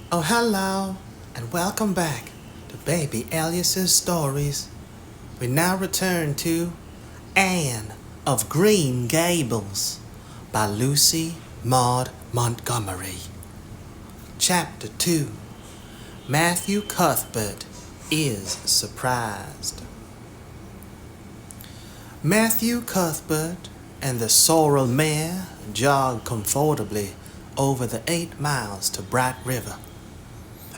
Oh, hello, and welcome back to Baby Elias's Stories. We now return to Anne of Green Gables by Lucy Maud Montgomery. Chapter 2. Matthew Cuthbert is surprised. Matthew Cuthbert and the sorrel mare jogged comfortably over the 8 miles to Bright River.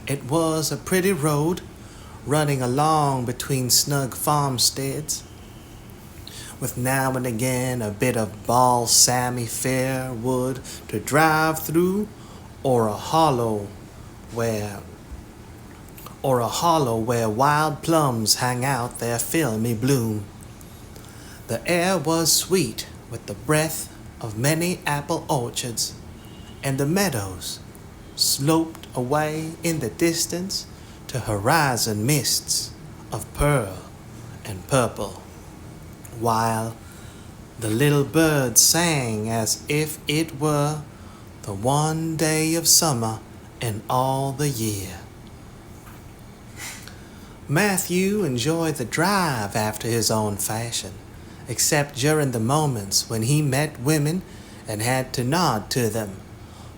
It was a pretty road, running along between snug farmsteads, with now and again a bit of balsamy fair wood to drive through, or a hollow where wild plums hang out their filmy bloom. The air was sweet with the breath of many apple orchards, and the meadows sloped away in the distance to horizon mists of pearl and purple, while the little birds sang as if it were the one day of summer in all the year. Matthew enjoyed the drive after his own fashion, except during the moments when he met women and had to nod to them.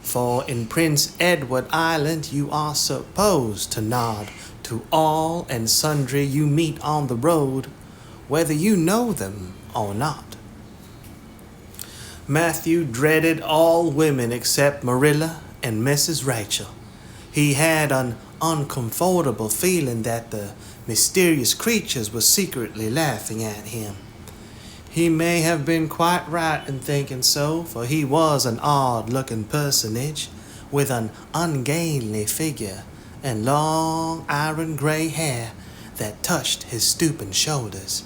For in Prince Edward Island you are supposed to nod to all and sundry you meet on the road, whether you know them or not. Matthew dreaded all women except Marilla and Mrs. Rachel. He had an uncomfortable feeling that the mysterious creatures were secretly laughing at him. He may have been quite right in thinking so, for he was an odd-looking personage, with an ungainly figure and long iron-gray hair that touched his stooping shoulders,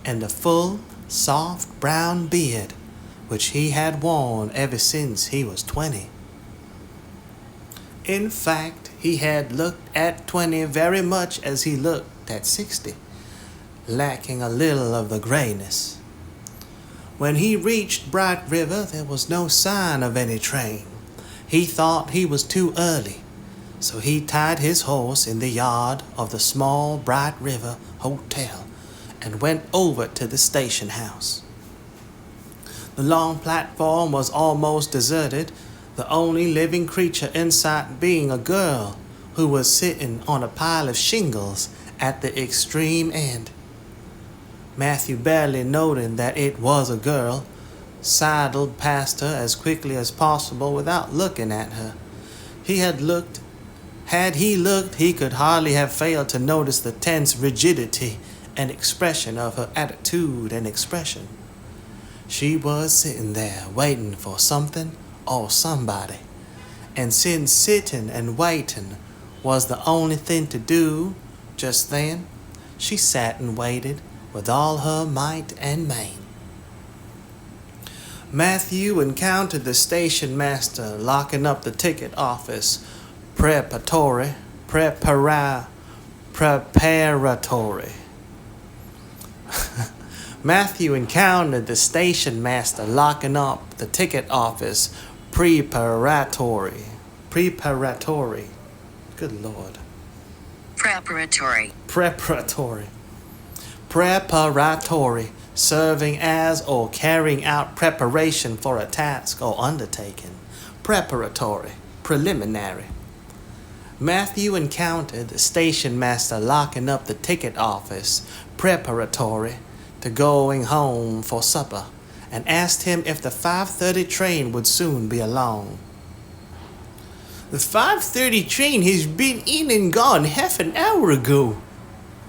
and a full, soft brown beard, which he had worn ever since he was 20. In fact, he had looked at 20 very much as he looked at 60, lacking a little of the grayness. When he reached Bright River, there was no sign of any train. He thought he was too early, so he tied his horse in the yard of the small Bright River Hotel and went over to the station house. The long platform was almost deserted, the only living creature in sight being a girl who was sitting on a pile of shingles at the extreme end. Matthew, barely noting that it was a girl, sidled past her as quickly as possible without looking at her. Had he looked, he could hardly have failed to notice the tense rigidity and expression of her attitude and expression. She was sitting there waiting for something or somebody, and since sitting and waiting was the only thing to do just then, she sat and waited with all her might and main. Matthew encountered the station master locking up the ticket office preparatory. Matthew encountered the station master locking up the ticket office preparatory. Good Lord. Preparatory, serving as or carrying out preparation for a task or undertaking. Preparatory, preliminary. Matthew encountered the station master locking up the ticket office preparatory to going home for supper, and asked him if the 5:30 train would soon be along. "The 5:30 train has been in and gone half an hour ago,"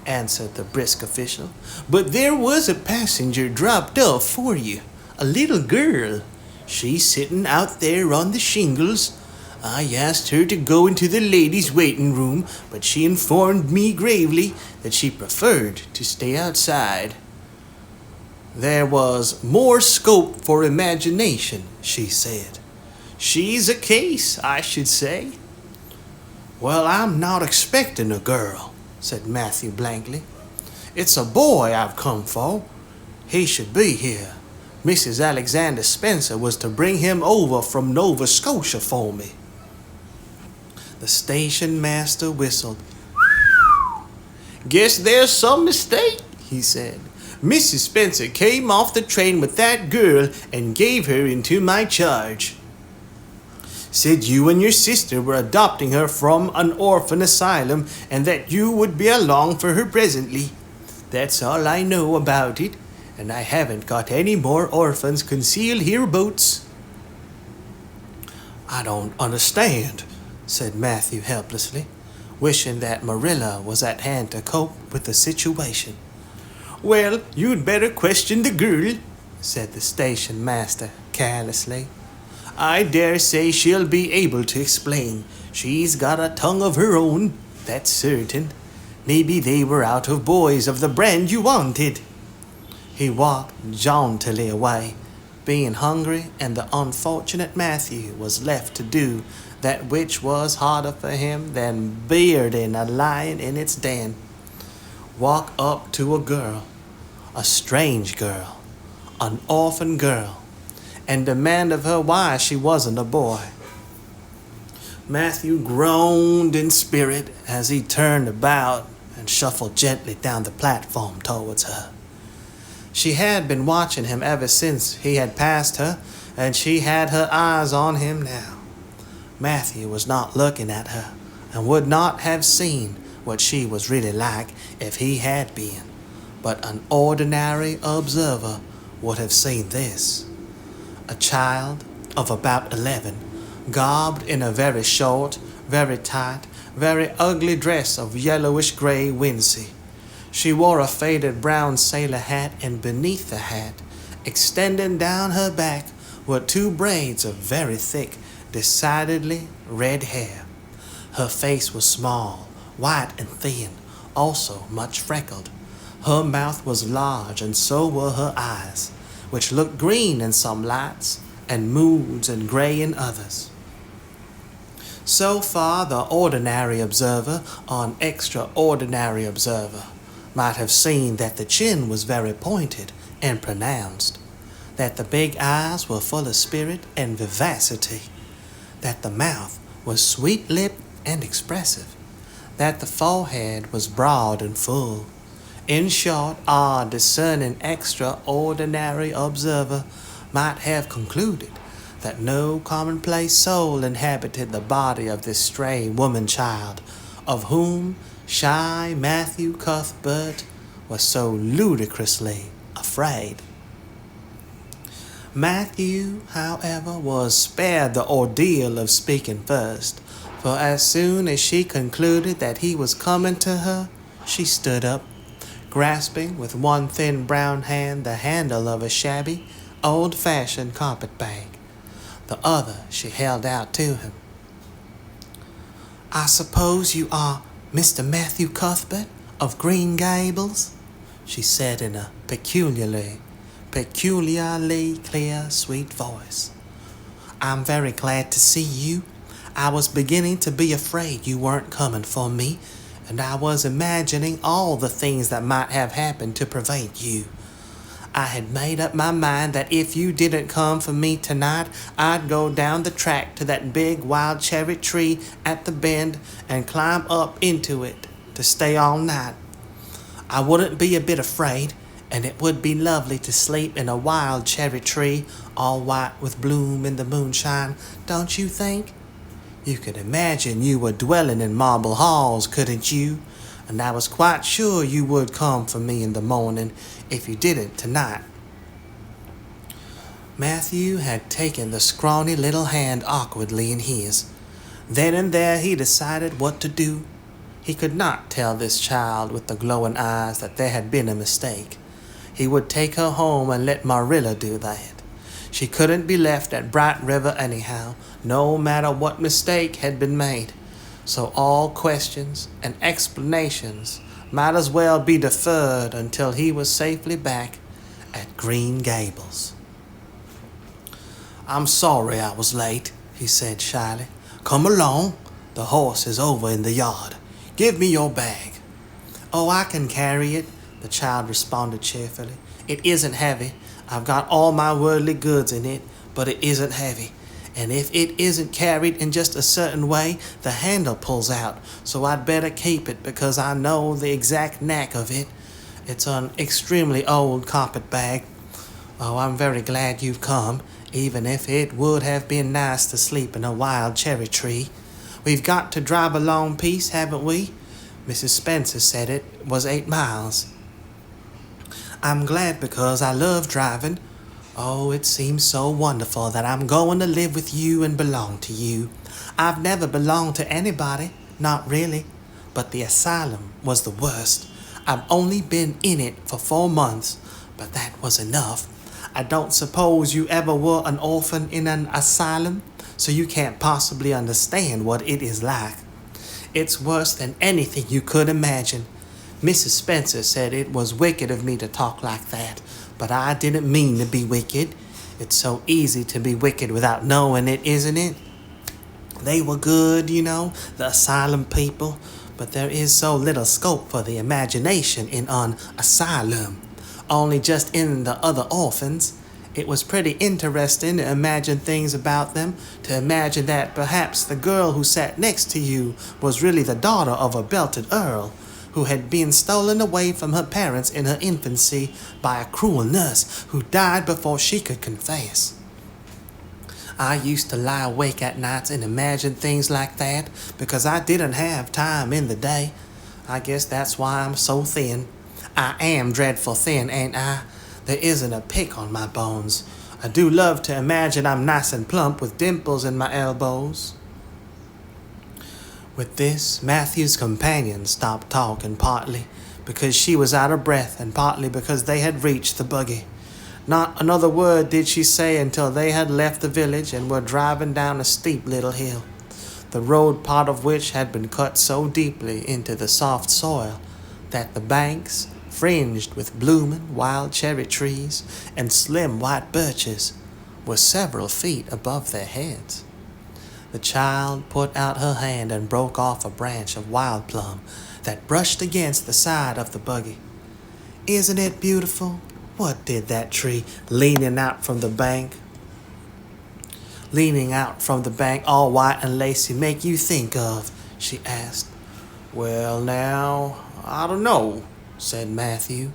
answered the brisk official, "but there was a passenger dropped off for you, a little girl. She's sitting out there on the shingles. I asked her to go into the ladies' waiting room, but she informed me gravely that she preferred to stay outside. There was more scope for imagination, she said. She's a case, I should say." "Well, I'm not expecting a girl," said Matthew blankly. "It's a boy I've come for. He should be here. Mrs. Alexander Spencer was to bring him over from Nova Scotia for me." The station master whistled. "Guess there's some mistake," he said. "Mrs. Spencer came off the train with that girl and gave her into my charge. Said you and your sister were adopting her from an orphan asylum and that you would be along for her presently. That's all I know about it, and I haven't got any more orphans concealed hereabouts." "I don't understand," said Matthew helplessly, wishing that Marilla was at hand to cope with the situation. "Well, you'd better question the girl," said the station master carelessly. "I dare say she'll be able to explain. She's got a tongue of her own, that's certain. Maybe they were out of boys of the brand you wanted." He walked jauntily away, being hungry, and the unfortunate Matthew was left to do that which was harder for him than bearding a lion in its den. Walk up to a girl, a strange girl, an orphan girl, and demand of her why she wasn't a boy. Matthew groaned in spirit as he turned about and shuffled gently down the platform towards her. She had been watching him ever since he had passed her, and she had her eyes on him now. Matthew was not looking at her, and would not have seen what she was really like if he had been, but an ordinary observer would have seen this. A child of about 11, garbed in a very short, very tight, very ugly dress of yellowish-gray wincey. She wore a faded brown sailor hat, and beneath the hat, extending down her back, were 2 braids of very thick, decidedly red hair. Her face was small, white and thin, also much freckled. Her mouth was large, and so were her eyes, which looked green in some lights, and moods and gray in others. So far the ordinary observer, or an extraordinary observer, might have seen that the chin was very pointed and pronounced, that the big eyes were full of spirit and vivacity, that the mouth was sweet-lipped and expressive, that the forehead was broad and full. In short, our discerning extraordinary observer might have concluded that no commonplace soul inhabited the body of this stray woman-child, of whom shy Matthew Cuthbert was so ludicrously afraid. Matthew, however, was spared the ordeal of speaking first, for as soon as she concluded that he was coming to her, she stood up, grasping with one thin brown hand the handle of a shabby, old-fashioned carpet-bag. The other she held out to him. "I suppose you are Mr. Matthew Cuthbert of Green Gables?" she said in a peculiarly clear, sweet voice. "I'm very glad to see you. I was beginning to be afraid you weren't coming for me, and I was imagining all the things that might have happened to prevent you. I had made up my mind that if you didn't come for me tonight, I'd go down the track to that big wild cherry tree at the bend and climb up into it to stay all night. I wouldn't be a bit afraid, and it would be lovely to sleep in a wild cherry tree, all white with bloom in the moonshine, don't you think? You could imagine you were dwelling in marble halls, couldn't you? And I was quite sure you would come for me in the morning if you didn't tonight." Matthew had taken the scrawny little hand awkwardly in his. Then and there he decided what to do. He could not tell this child with the glowing eyes that there had been a mistake. He would take her home and let Marilla do that. She couldn't be left at Bright River anyhow, no matter what mistake had been made. So all questions and explanations might as well be deferred until he was safely back at Green Gables. "I'm sorry I was late," he said shyly. "Come along. The horse is over in the yard. Give me your bag." "Oh, I can carry it," the child responded cheerfully. "It isn't heavy. I've got all my worldly goods in it, but it isn't heavy. and if it isn't carried in just a certain way, the handle pulls out, so I'd better keep it because I know the exact knack of it. It's an extremely old carpet bag. Oh, I'm very glad you've come, even if it would have been nice to sleep in a wild cherry tree. We've got to drive a long piece, haven't we? Mrs. Spencer said it was 8 miles. I'm glad because I love driving. Oh, it seems so wonderful that I'm going to live with you and belong to you. I've never belonged to anybody, not really, but the asylum was the worst. I've only been in it for 4 months, but that was enough. I don't suppose you ever were an orphan in an asylum, so you can't possibly understand what it is like. It's worse than anything you could imagine. Mrs. Spencer said it was wicked of me to talk like that, but I didn't mean to be wicked. It's so easy to be wicked without knowing it, isn't it? They were good, the asylum people, but there is so little scope for the imagination in an asylum. Only just in the other orphans. It was pretty interesting to imagine things about them, to imagine that perhaps the girl who sat next to you was really the daughter of a belted earl, who had been stolen away from her parents in her infancy by a cruel nurse who died before she could confess. I used to lie awake at nights and imagine things like that because I didn't have time in the day. I guess that's why I'm so thin. I am dreadful thin, ain't I? There isn't a pick on my bones. I do love to imagine I'm nice and plump with dimples in my elbows. With this, Matthew's companion stopped talking, partly because she was out of breath and partly because they had reached the buggy. Not another word did she say until they had left the village and were driving down a steep little hill, the road part of which had been cut so deeply into the soft soil that the banks, fringed with blooming wild cherry trees and slim white birches, were several feet above their heads. The child put out her hand and broke off a branch of wild plum that brushed against the side of the buggy. Isn't it beautiful? What did that tree leaning out from the bank all white and lacy make you think of? She asked. Well, now, I don't know, said Matthew.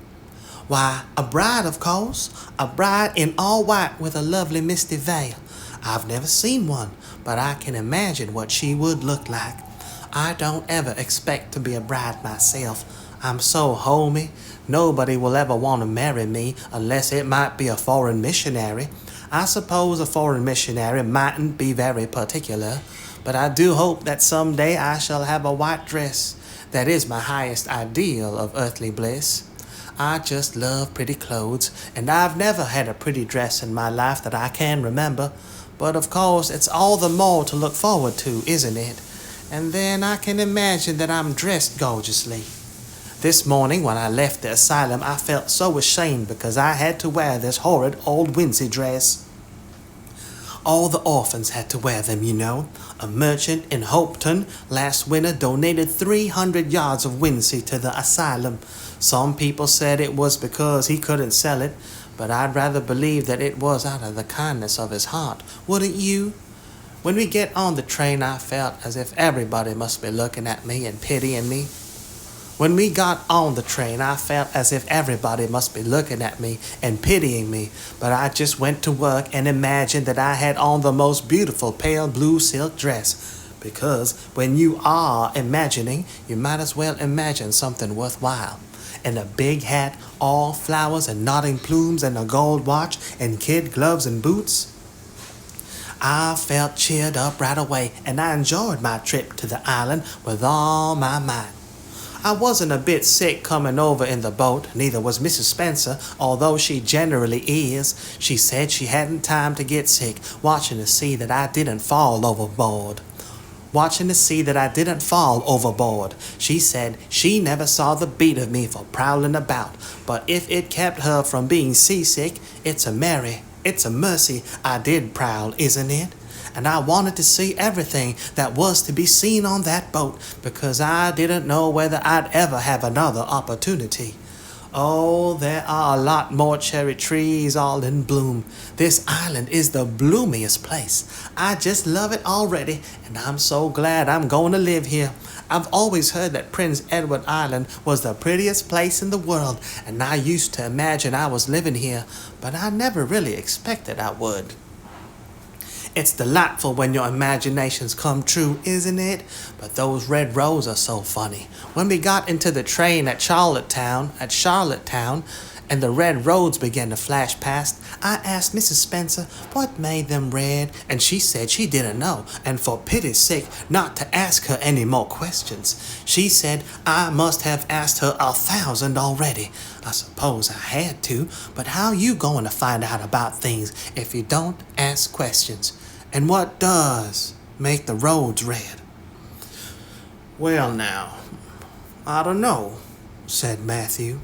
Why, a bride, of course. A bride in all white with a lovely misty veil. I've never seen one, but I can imagine what she would look like. I don't ever expect to be a bride myself. I'm so homey. Nobody will ever want to marry me unless it might be a foreign missionary. I suppose a foreign missionary mightn't be very particular, but I do hope that someday I shall have a white dress. That is my highest ideal of earthly bliss. I just love pretty clothes, and I've never had a pretty dress in my life that I can remember. But of course, it's all the more to look forward to, isn't it? And then I can imagine that I'm dressed gorgeously. This morning, when I left the asylum, I felt so ashamed because I had to wear this horrid old wincey dress. All the orphans had to wear them, A merchant in Hopeton last winter donated 300 yards of wincey to the asylum. Some people said it was because he couldn't sell it, but I'd rather believe that it was out of the kindness of his heart. Wouldn't you? When we get on the train, I felt as if everybody must be looking at me and pitying me. When we got on the train, I felt as if everybody must be looking at me and pitying me, but I just went to work and imagined that I had on the most beautiful pale blue silk dress, because when you are imagining, you might as well imagine something worthwhile. And a big hat, all flowers and nodding plumes and a gold watch and kid gloves and boots. I felt cheered up right away, and I enjoyed my trip to the island with all my might. I wasn't a bit sick coming over in the boat, neither was Mrs. Spencer, although she generally is. She said she hadn't time to get sick, watching to see that I didn't fall overboard. She said she never saw the beat of me for prowling about, but if it kept her from being seasick, it's a mercy I did prowl, isn't it? And I wanted to see everything that was to be seen on that boat because I didn't know whether I'd ever have another opportunity. Oh, there are a lot more cherry trees all in bloom. This island is the bloomiest place. I just love it already, and I'm so glad I'm going to live here. I've always heard that Prince Edward Island was the prettiest place in the world, and I used to imagine I was living here, but I never really expected I would. It's delightful when your imaginations come true, isn't it? But those red roads are so funny. When we got into the train at Charlottetown, and the red roads began to flash past, I asked Mrs. Spencer what made them red, and she said she didn't know, and for pity's sake not to ask her any more questions. She said I must have asked her 1,000 already. I suppose I had to, but how you going to find out about things if you don't ask questions? And what does make the roads red? Well now, I don't know, said Matthew.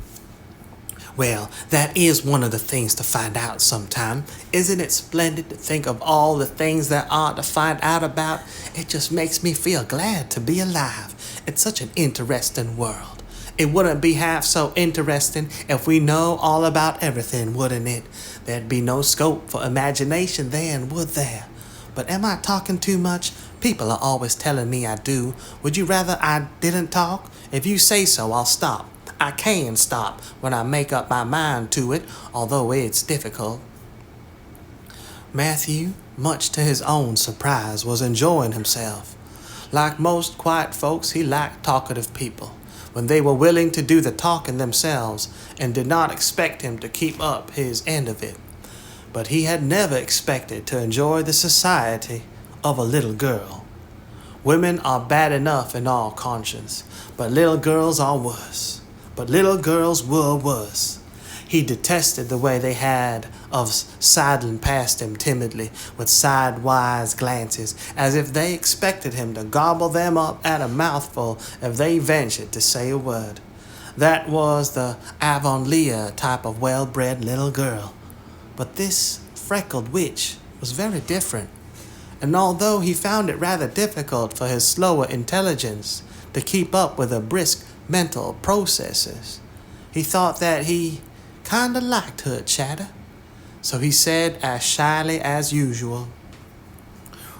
Well, that is one of the things to find out sometime. Isn't it splendid to think of all the things there are to find out about? It just makes me feel glad to be alive. It's such an interesting world. It wouldn't be half so interesting if we know all about everything, wouldn't it? There'd be no scope for imagination then, would there? But am I talking too much? People are always telling me I do. Would you rather I didn't talk? If you say so, I'll stop. I can stop when I make up my mind to it, although it's difficult. Matthew, much to his own surprise, was enjoying himself. Like most quiet folks, he liked talkative people, when they were willing to do the talking themselves and did not expect him to keep up his end of it. But he had never expected to enjoy the society of a little girl. Women are bad enough in all conscience, but little girls are worse. But little girls were worse. He detested the way they had of sidling past him timidly with sidewise glances, as if they expected him to gobble them up at a mouthful if they ventured to say a word. That was the Avonlea type of well-bred little girl. But this freckled witch was very different, and although he found it rather difficult for his slower intelligence to keep up with her brisk mental processes, he thought that he kinda liked her chatter, so he said as shyly as usual,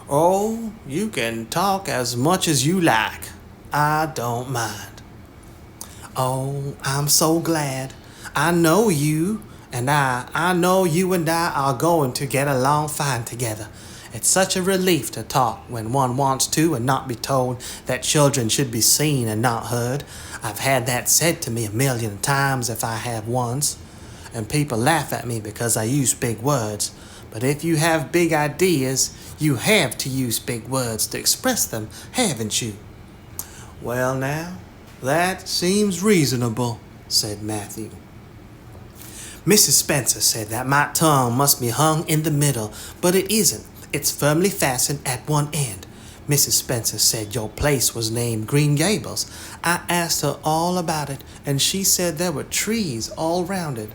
"Oh, you can talk as much as you like. I don't mind." "Oh, I'm so glad. I know you. And I know you and I are going to get along fine together. It's such a relief to talk when one wants to and not be told that children should be seen and not heard. I've had that said to me 1,000,000 times if I have once. And people laugh at me because I use big words. But if you have big ideas, you have to use big words to express them, haven't you?" "Well now, that seems reasonable," said Matthew. Mrs. Spencer said that my tongue must be hung in the middle, but it isn't. It's firmly fastened at one end. Mrs. Spencer said your place was named Green Gables. I asked her all about it, and she said there were trees all round it.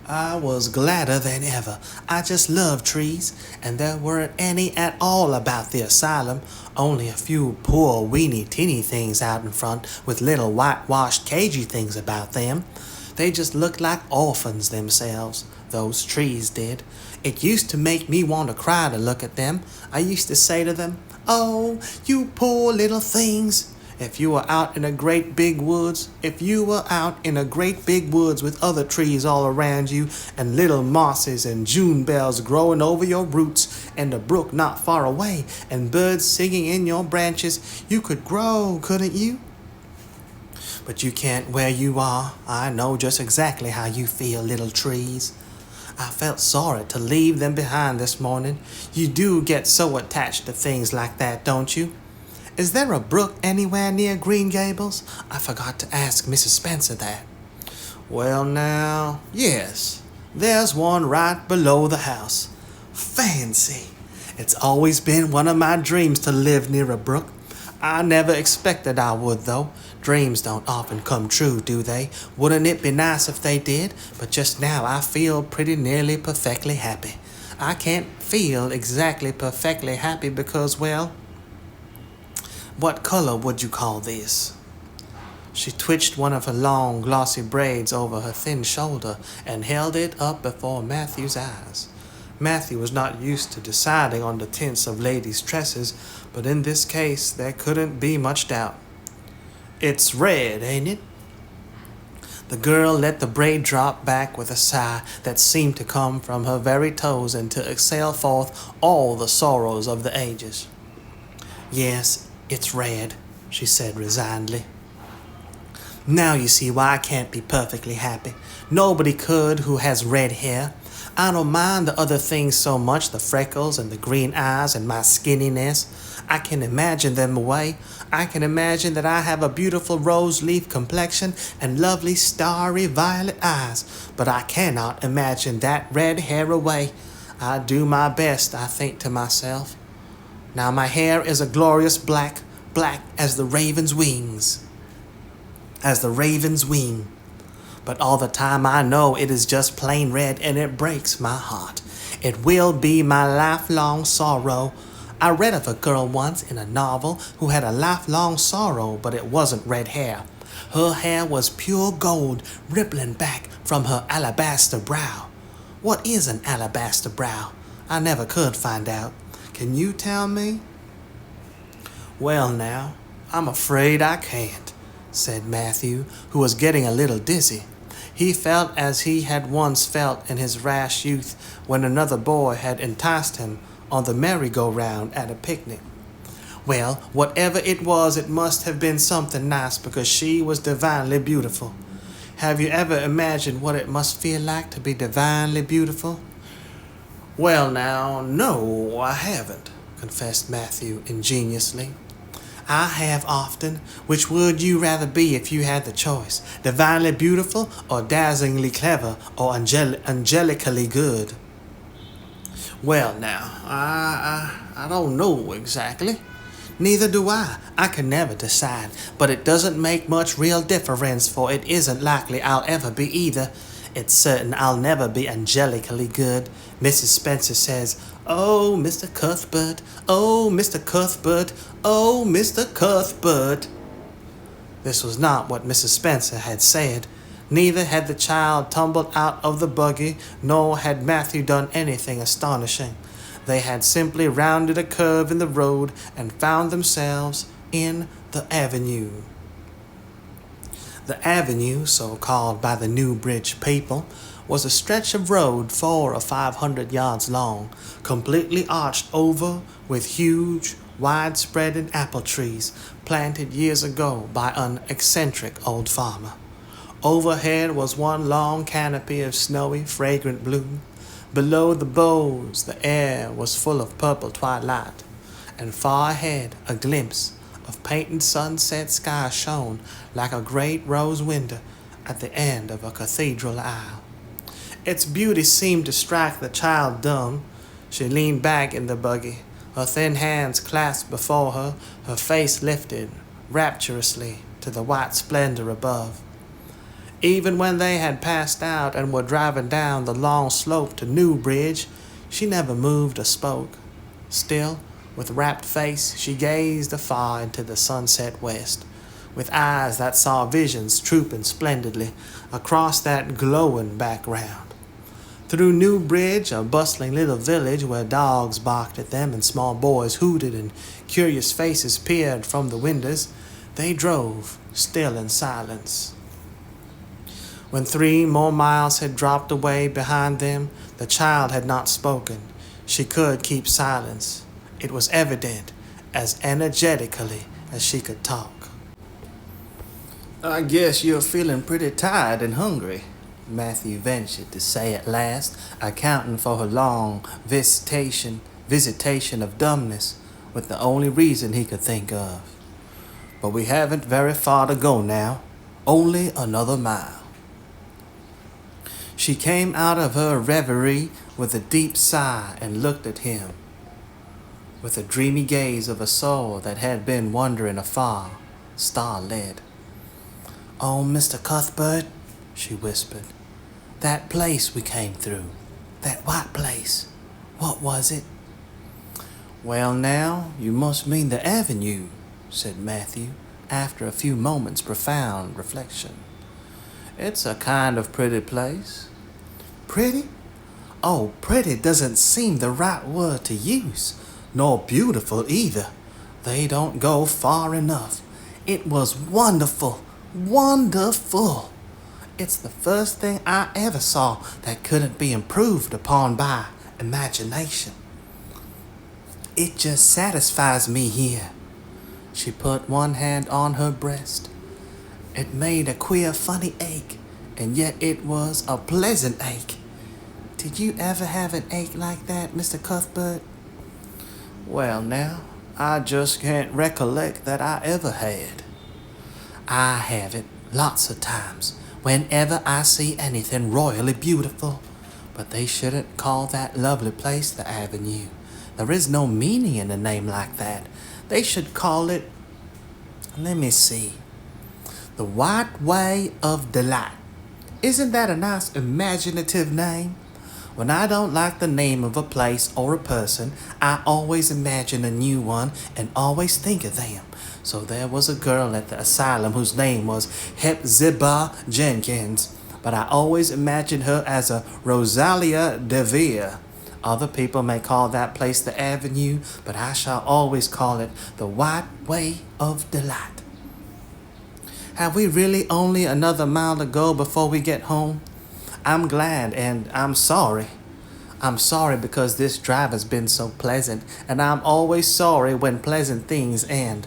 I was gladder than ever. I just love trees, and there weren't any at all about the asylum, only a few poor weeny-teeny things out in front with little whitewashed cagey things about them. They just looked like orphans themselves, those trees did. It used to make me want to cry to look at them. I used to say to them, 'Oh, you poor little things.' If you were out in a great big woods with other trees all around you, and little mosses and June bells growing over your roots, and a brook not far away, and birds singing in your branches, you could grow, couldn't you? But you can't where you are. I know just exactly how you feel, little trees. I felt sorry to leave them behind this morning. You do get so attached to things like that, don't you? Is there a brook anywhere near Green Gables? I forgot to ask Mrs. Spencer that." "Well now, yes. There's one right below the house. Fancy! It's always been one of my dreams to live near a brook. I never expected I would, though. Dreams don't often come true, do they? Wouldn't it be nice if they did? But just now I feel pretty nearly perfectly happy. I can't feel exactly perfectly happy because, well, what color would you call this?" She twitched one of her long, glossy braids over her thin shoulder and held it up before Matthew's eyes. Matthew was not used to deciding on the tints of ladies' tresses, but in this case there couldn't be much doubt. "It's red, ain't it?" The girl let the braid drop back with a sigh that seemed to come from her very toes and to exhale forth all the sorrows of the ages. "Yes, it's red," she said resignedly. "Now you see why I can't be perfectly happy. Nobody could who has red hair. I don't mind the other things so much, the freckles and the green eyes and my skinniness. I can imagine them away. I can imagine that I have a beautiful rose leaf complexion and lovely starry violet eyes, but I cannot imagine that red hair away. I do my best, I think to myself. Now my hair is a glorious black, black as the raven's wings. As the raven's wing. But all the time I know it is just plain red, and it breaks my heart. It will be my lifelong sorrow. I read of a girl once in a novel who had a lifelong sorrow, but it wasn't red hair. Her hair was pure gold, rippling back from her alabaster brow. What is an alabaster brow? I never could find out. Can you tell me?" "Well now, I'm afraid I can't," said Matthew, who was getting a little dizzy. He felt as he had once felt in his rash youth when another boy had enticed him on the merry-go-round at a picnic. "Well, whatever it was, it must have been something nice, because she was divinely beautiful. Have you ever imagined what it must feel like to be divinely beautiful?" "Well now, no, I haven't," confessed Matthew ingenuously. "I have often. Which would you rather be if you had the choice? Divinely beautiful or dazzlingly clever or angelically good?" "Well now, I don't know exactly." "Neither do I. I can never decide. But it doesn't make much real difference, for it isn't likely I'll ever be either. It's certain I'll never be angelically good. Mrs. Spencer says, 'Oh, Mr. Cuthbert, oh, Mr. Cuthbert, oh, Mr. Cuthbert.'" This was not what Mrs. Spencer had said. Neither had the child tumbled out of the buggy, nor had Matthew done anything astonishing. They had simply rounded a curve in the road and found themselves in the avenue. The avenue, so called by the Newbridge people, was a stretch of road 400 or 500 yards long, completely arched over with huge, wide-spreading apple trees planted years ago by an eccentric old farmer. Overhead was one long canopy of snowy, fragrant blue. Below the boughs, the air was full of purple twilight, and far ahead a glimpse of painted sunset sky shone like a great rose window at the end of a cathedral aisle. Its beauty seemed to strike the child dumb. She leaned back in the buggy, her thin hands clasped before her, her face lifted rapturously to the white splendor above. Even when they had passed out and were driving down the long slope to Newbridge, she never moved or spoke. Still, with rapt face, she gazed afar into the sunset west, with eyes that saw visions trooping splendidly across that glowing background. Through Newbridge, a bustling little village where dogs barked at them and small boys hooted and curious faces peered from the windows, they drove, still in silence. When 3 more miles had dropped away behind them, the child had not spoken. She could keep silence. It was evident, as energetically as she could talk. "I guess you're feeling pretty tired and hungry," Matthew ventured to say at last, accounting for her long visitation of dumbness with the only reason he could think of. "But we haven't very far to go now. Only another mile." She came out of her reverie with a deep sigh and looked at him with the dreamy gaze of a soul that had been wandering afar, star-led. "Oh, Mr. Cuthbert," she whispered, "that place we came through, that white place, what was it?" "Well now, you must mean the avenue," said Matthew, after a few moments' profound reflection. It's a kind of pretty place. Pretty? Oh, pretty doesn't seem the right word to use, nor beautiful either. They don't go far enough. It was wonderful, wonderful. It's the first thing I ever saw that couldn't be improved upon by imagination. It just satisfies me here. She put one hand on her breast. It made a queer, funny ache, and yet it was a pleasant ache. Did you ever have an ache like that, Mr. Cuthbert? Well, now, I just can't recollect that I ever had. I have it lots of times, whenever I see anything royally beautiful. But they shouldn't call that lovely place the Avenue. There is no meaning in a name like that. They should call it, let me see, the White Way of Delight. Isn't that a nice imaginative name? When I don't like the name of a place or a person, I always imagine a new one and always think of them. So there was a girl at the asylum whose name was Hepzibah Jenkins, but I always imagined her as a Rosalia de Vere. Other people may call that place the Avenue, but I shall always call it the White Way of Delight. Have we really only another mile to go before we get home? I'm glad and I'm sorry. I'm sorry because this drive has been so pleasant, and I'm always sorry when pleasant things end.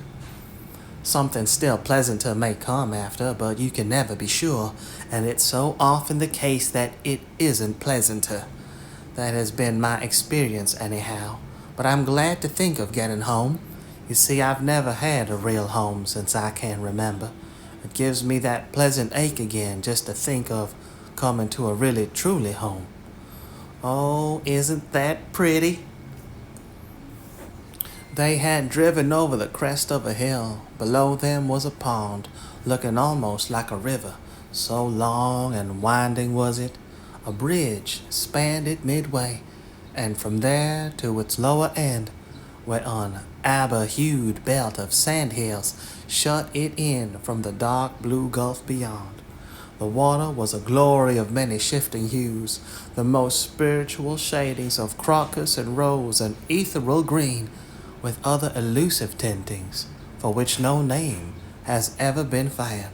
Something still pleasanter may come after, but you can never be sure, and it's so often the case that it isn't pleasanter. That has been my experience anyhow, but I'm glad to think of getting home. You see, I've never had a real home since I can remember. It gives me that pleasant ache again just to think of coming to a really truly home. Oh, isn't that pretty? They had driven over the crest of a hill. Below them was a pond, looking almost like a river. So long and winding was it. A bridge spanned it midway, and from there to its lower end, where an amber-hued belt of sandhills shut it in from the dark blue gulf beyond. The water was a glory of many shifting hues, the most spiritual shadings of crocus and rose and ethereal green, with other elusive tintings, for which no name has ever been found.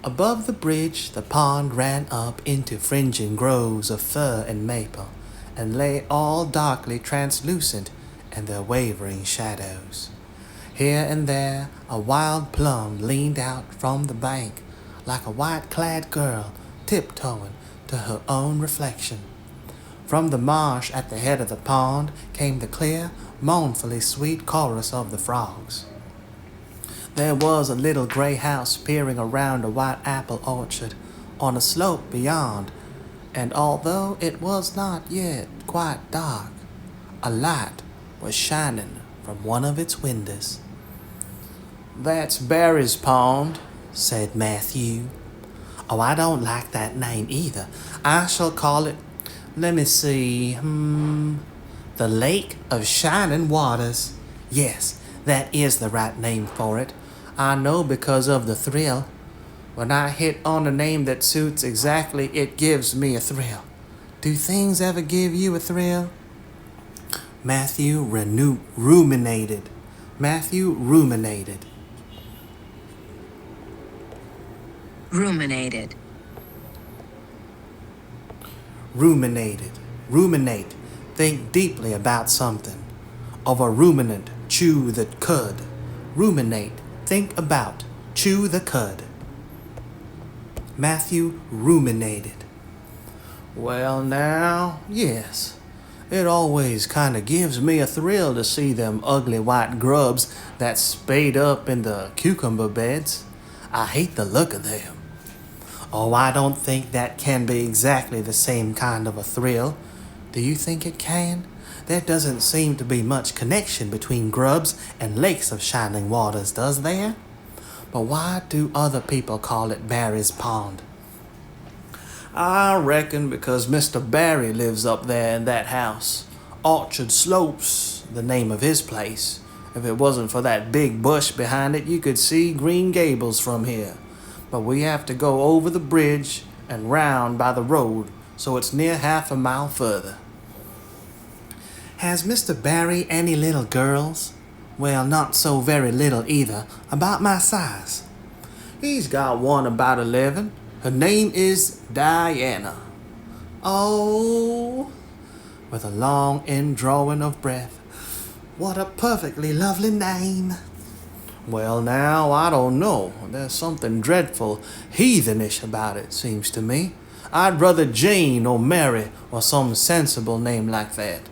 Above the bridge, the pond ran up into fringing groves of fir and maple, and lay all darkly translucent in their wavering shadows. Here and there, a wild plum leaned out from the bank, like a white-clad girl tiptoeing to her own reflection. From the marsh at the head of the pond came the clear, mournfully sweet chorus of the frogs. There was a little gray house peering around a white apple orchard on a slope beyond, and although it was not yet quite dark, a light was shining from one of its windows. "That's Barry's pond," said Matthew. "Oh, I don't like that name either. I shall call it, let me see, the Lake of Shining Waters. Yes, that is the right name for it. I know because of the thrill. When I hit on a name that suits exactly, it gives me a thrill. Do things ever give you a thrill?" Matthew ruminated. Ruminate. Think deeply about something. Of a ruminant, chew the cud. Ruminate. Think about. Chew the cud. Matthew ruminated. "Well now, yes. It always kinda gives me a thrill to see them ugly white grubs that spade up in the cucumber beds. I hate the look of them. Oh, I don't think that can be exactly the same kind of a thrill. Do you think it can? There doesn't seem to be much connection between grubs and lakes of shining waters, does there? But why do other people call it Barry's Pond?" "I reckon because Mr. Barry lives up there in that house. Orchard Slopes, the name of his place, If it wasn't for that big bush behind it, you could see Green Gables from here. But we have to go over the bridge and round by the road, so it's near half a mile further." "Has Mr. Barry any little girls? Well, not so very little either, about my size." "He's got one about 11. Her name is Diana." "Oh," with a long indrawing of breath, "what a perfectly lovely name." "Well, now, I don't know. There's something dreadful heathenish about it, seems to me. I'd rather Jane or Mary or some sensible name like that.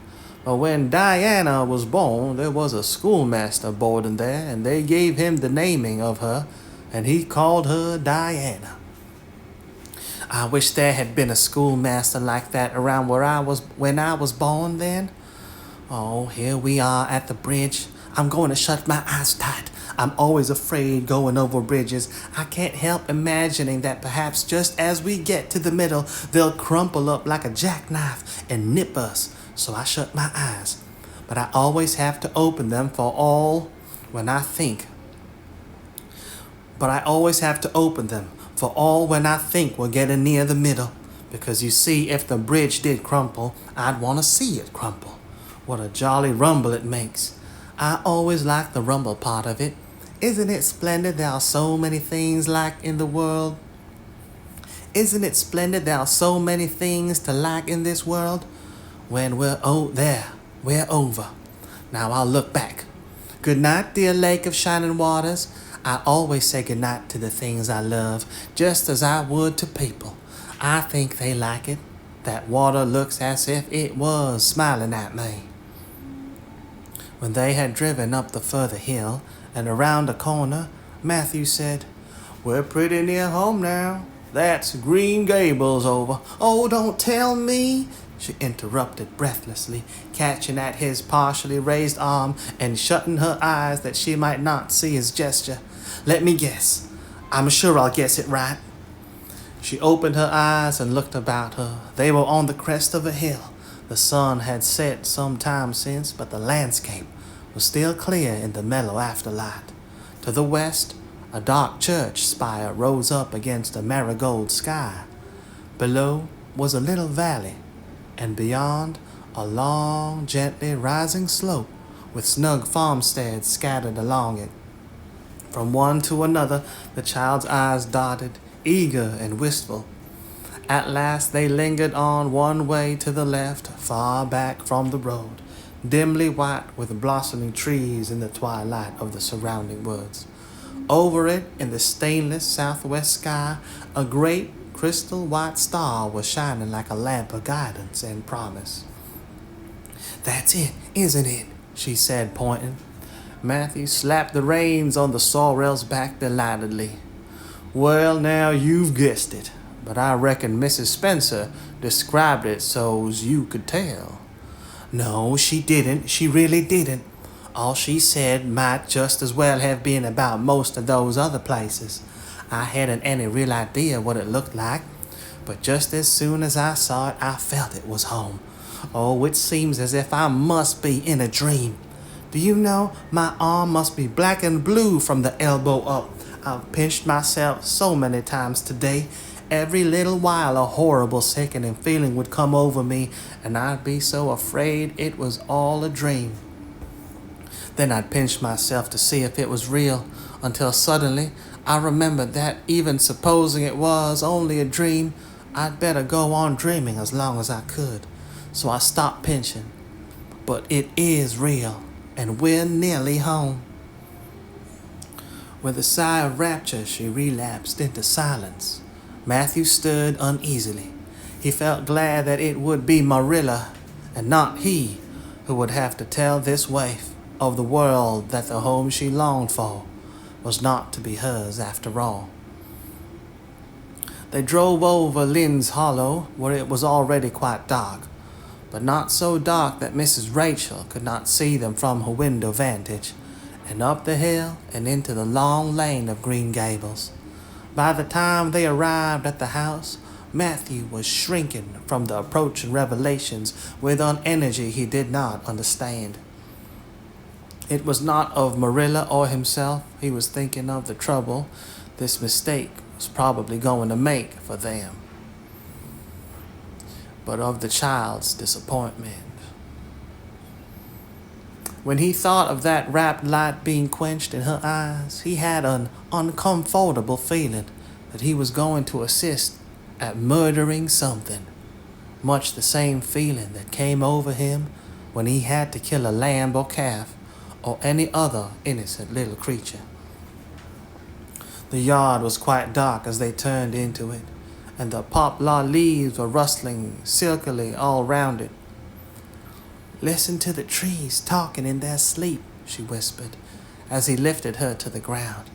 But when Diana was born, there was a schoolmaster boarding there, and they gave him the naming of her, and he called her Diana." "I wish there had been a schoolmaster like that around when I was born then. Oh, here we are at the bridge. I'm going to shut my eyes tight. I'm always afraid going over bridges. I can't help imagining that perhaps just as we get to the middle, they'll crumple up like a jackknife and nip us. So I shut my eyes. But I always have to open them for all when I think we're getting near the middle. Because you see, if the bridge did crumple, I'd want to see it crumple. What a jolly rumble it makes. I always like the rumble part of it. Isn't it splendid there are so many things like in the world? Isn't it splendid there are so many things to like in this world? When we're over. Now I'll look back. Good night, dear lake of shining waters. I always say good night to the things I love, just as I would to people. I think they like it. That water looks as if it was smiling at me." When they had driven up the further hill and around a corner, Matthew said, "We're pretty near home now. That's Green Gables over." "Oh, don't tell me," she interrupted breathlessly, catching at his partially raised arm and shutting her eyes that she might not see his gesture. "Let me guess. I'm sure I'll guess it right." She opened her eyes and looked about her. They were on the crest of a hill. The sun had set some time since, but the landscape was still clear in the mellow afterlight. To the west, a dark church spire rose up against a marigold sky. Below was a little valley, and beyond, a long, gently rising slope with snug farmsteads scattered along it. From one to another, the child's eyes darted, eager and wistful. At last they lingered on one way to the left, far back from the road, dimly white with blossoming trees in the twilight of the surrounding woods. Over it, in the stainless southwest sky, a great crystal white star was shining like a lamp of guidance and promise. "That's it, isn't it?" she said, pointing. Matthew slapped the reins on the sorrel's back delightedly. "Well, now you've guessed it, but I reckon Mrs. Spencer described it so's you could tell." "No, she didn't. She really didn't. All she said might just as well have been about most of those other places. I hadn't any real idea what it looked like, but just as soon as I saw it, I felt it was home. Oh, it seems as if I must be in a dream. Do you know, my arm must be black and blue from the elbow up. I've pinched myself so many times today. Every little while a horrible sickening feeling would come over me, and I'd be so afraid it was all a dream. Then I'd pinch myself to see if it was real, until suddenly I remembered that even supposing it was only a dream, I'd better go on dreaming as long as I could. So I stopped pinching. But it is real, and we're nearly home." With a sigh of rapture, she relapsed into silence. Matthew stirred uneasily. He felt glad that it would be Marilla, and not he, who would have to tell this waif of the world that the home she longed for was not to be hers after all. They drove over Lynde's Hollow, where it was already quite dark, but not so dark that Mrs. Rachel could not see them from her window vantage, and up the hill and into the long lane of Green Gables. By the time they arrived at the house, Matthew was shrinking from the approaching revelations with an energy he did not understand. It was not of Marilla or himself he was thinking of the trouble this mistake was probably going to make for them, but of the child's disappointment. When he thought of that rapt light being quenched in her eyes, he had an uncomfortable feeling that he was going to assist at murdering something, much the same feeling that came over him when he had to kill a lamb or calf or any other innocent little creature. The yard was quite dark as they turned into it, and the poplar leaves were rustling silkily all round it. "Listen to the trees talking in their sleep," she whispered, as he lifted her to the ground.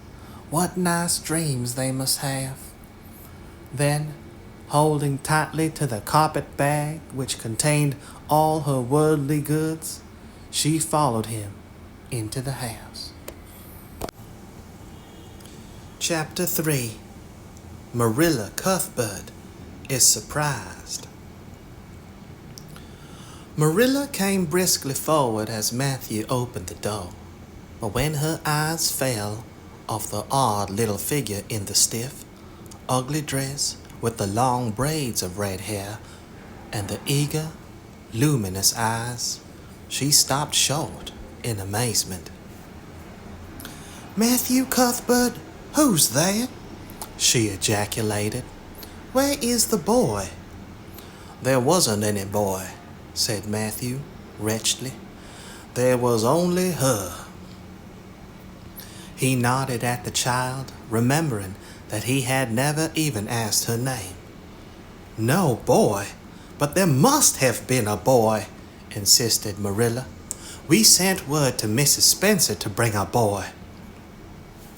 "What nice dreams they must have." Then, holding tightly to the carpet bag which contained all her worldly goods, she followed him into the house. Chapter 3. Marilla Cuthbert is surprised. Marilla came briskly forward as Matthew opened the door, but when her eyes fell off the odd little figure in the stiff, ugly dress with the long braids of red hair and the eager, luminous eyes, she stopped short in amazement. "Matthew Cuthbert, who's that?" she ejaculated. "Where is the boy?" "There wasn't any boy," said Matthew wretchedly. "There was only her." He nodded at the child, remembering that he had never even asked her name. "No boy, but there must have been a boy," insisted Marilla. "We sent word to Mrs. Spencer to bring a boy."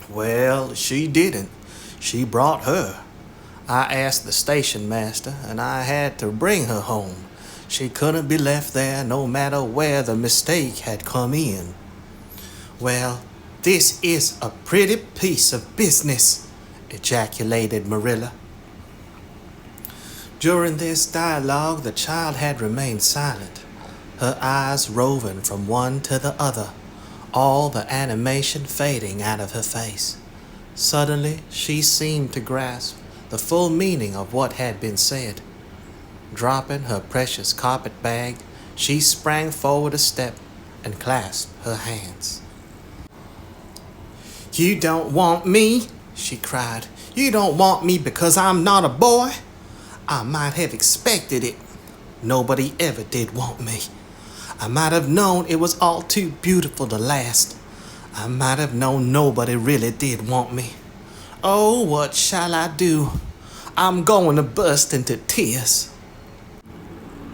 "Well, she didn't. She brought her. I asked the station master, and I had to bring her home. She couldn't be left there no matter where the mistake had come in." "Well, this is a pretty piece of business," ejaculated Marilla. During this dialogue, the child had remained silent, her eyes roving from one to the other, all the animation fading out of her face. Suddenly, she seemed to grasp the full meaning of what had been said. Dropping her precious carpet bag, she sprang forward a step and clasped her hands. "You don't want me?" she cried. "You don't want me because I'm not a boy? I might have expected it. Nobody ever did want me. I might have known it was all too beautiful to last. I might have known nobody really did want me. Oh, what shall I do? I'm going to burst into tears."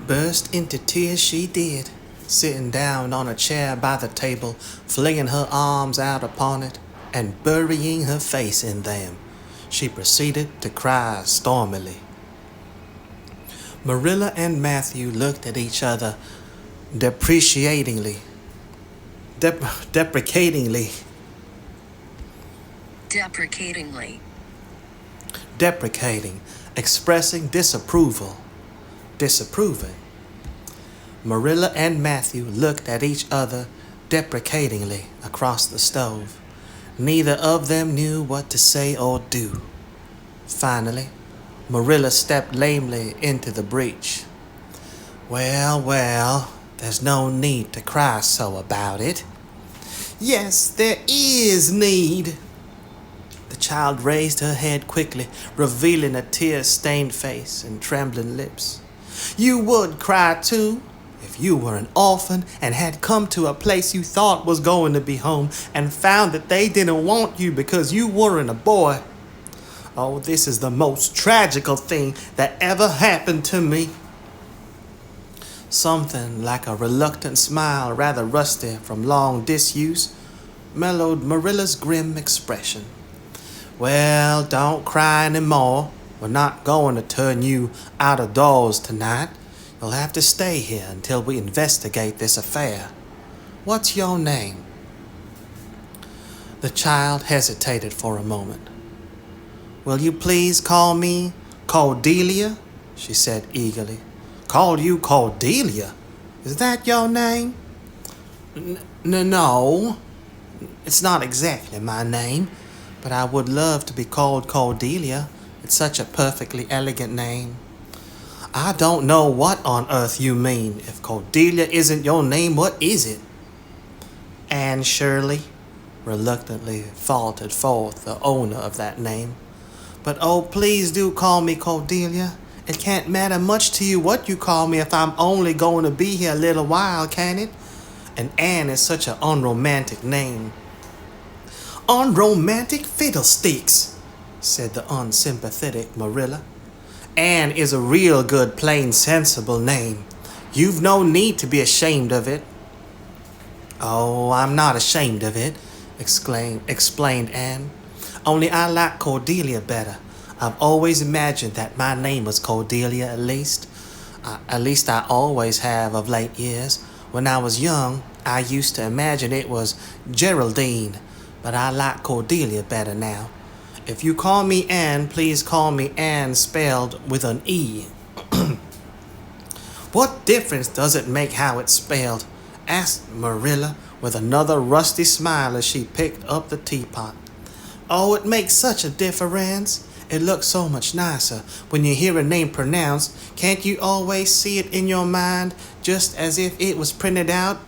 Burst into tears she did, sitting down on a chair by the table, flinging her arms out upon it, and burying her face in them. She proceeded to cry stormily. Marilla and Matthew looked at each other deprecatingly, expressing disapproving. Marilla and Matthew looked at each other deprecatingly across the stove. Neither of them knew what to say or do. Finally, Marilla stepped lamely into the breach. Well, there's no need to cry so about it." "Yes, there is need." The child raised her head quickly, revealing a tear-stained face and trembling lips. "You would cry too, if you were an orphan and had come to a place you thought was going to be home and found that they didn't want you because you weren't a boy. Oh, this is the most tragical thing that ever happened to me." Something like a reluctant smile, rather rusty from long disuse, mellowed Marilla's grim expression. "Well, don't cry any more. We're not going to turn you out of doors tonight. You'll have to stay here until we investigate this affair. What's your name?" The child hesitated for a moment. "Will you please call me Cordelia?" she said eagerly. "Call you Cordelia? Is that your name?" No, it's not exactly my name, but I would love to be called Cordelia. It's such a perfectly elegant name. I don't know what on earth you mean. If Cordelia isn't your name, what is it? Anne Shirley reluctantly faltered forth the owner of that name. But oh, please do call me Cordelia. It can't matter much to you what you call me if I'm only going to be here a little while, can it? And Anne is such an unromantic name. Unromantic fiddlesticks, said the unsympathetic Marilla. Anne is a real good, plain, sensible name. You've no need to be ashamed of it. Oh, I'm not ashamed of it, explained Anne. Only I like Cordelia better. I've always imagined that my name was Cordelia at least. At least I always have of late years. When I was young, I used to imagine it was Geraldine, but I like Cordelia better now. If you call me Anne, please call me Anne spelled with an E. What difference does it make how it's spelled? Asked Marilla with another rusty smile as she picked up the teapot. Oh, it makes such a difference. It looks so much nicer when you hear a name pronounced. Can't you always see it in your mind, just as if it was printed out?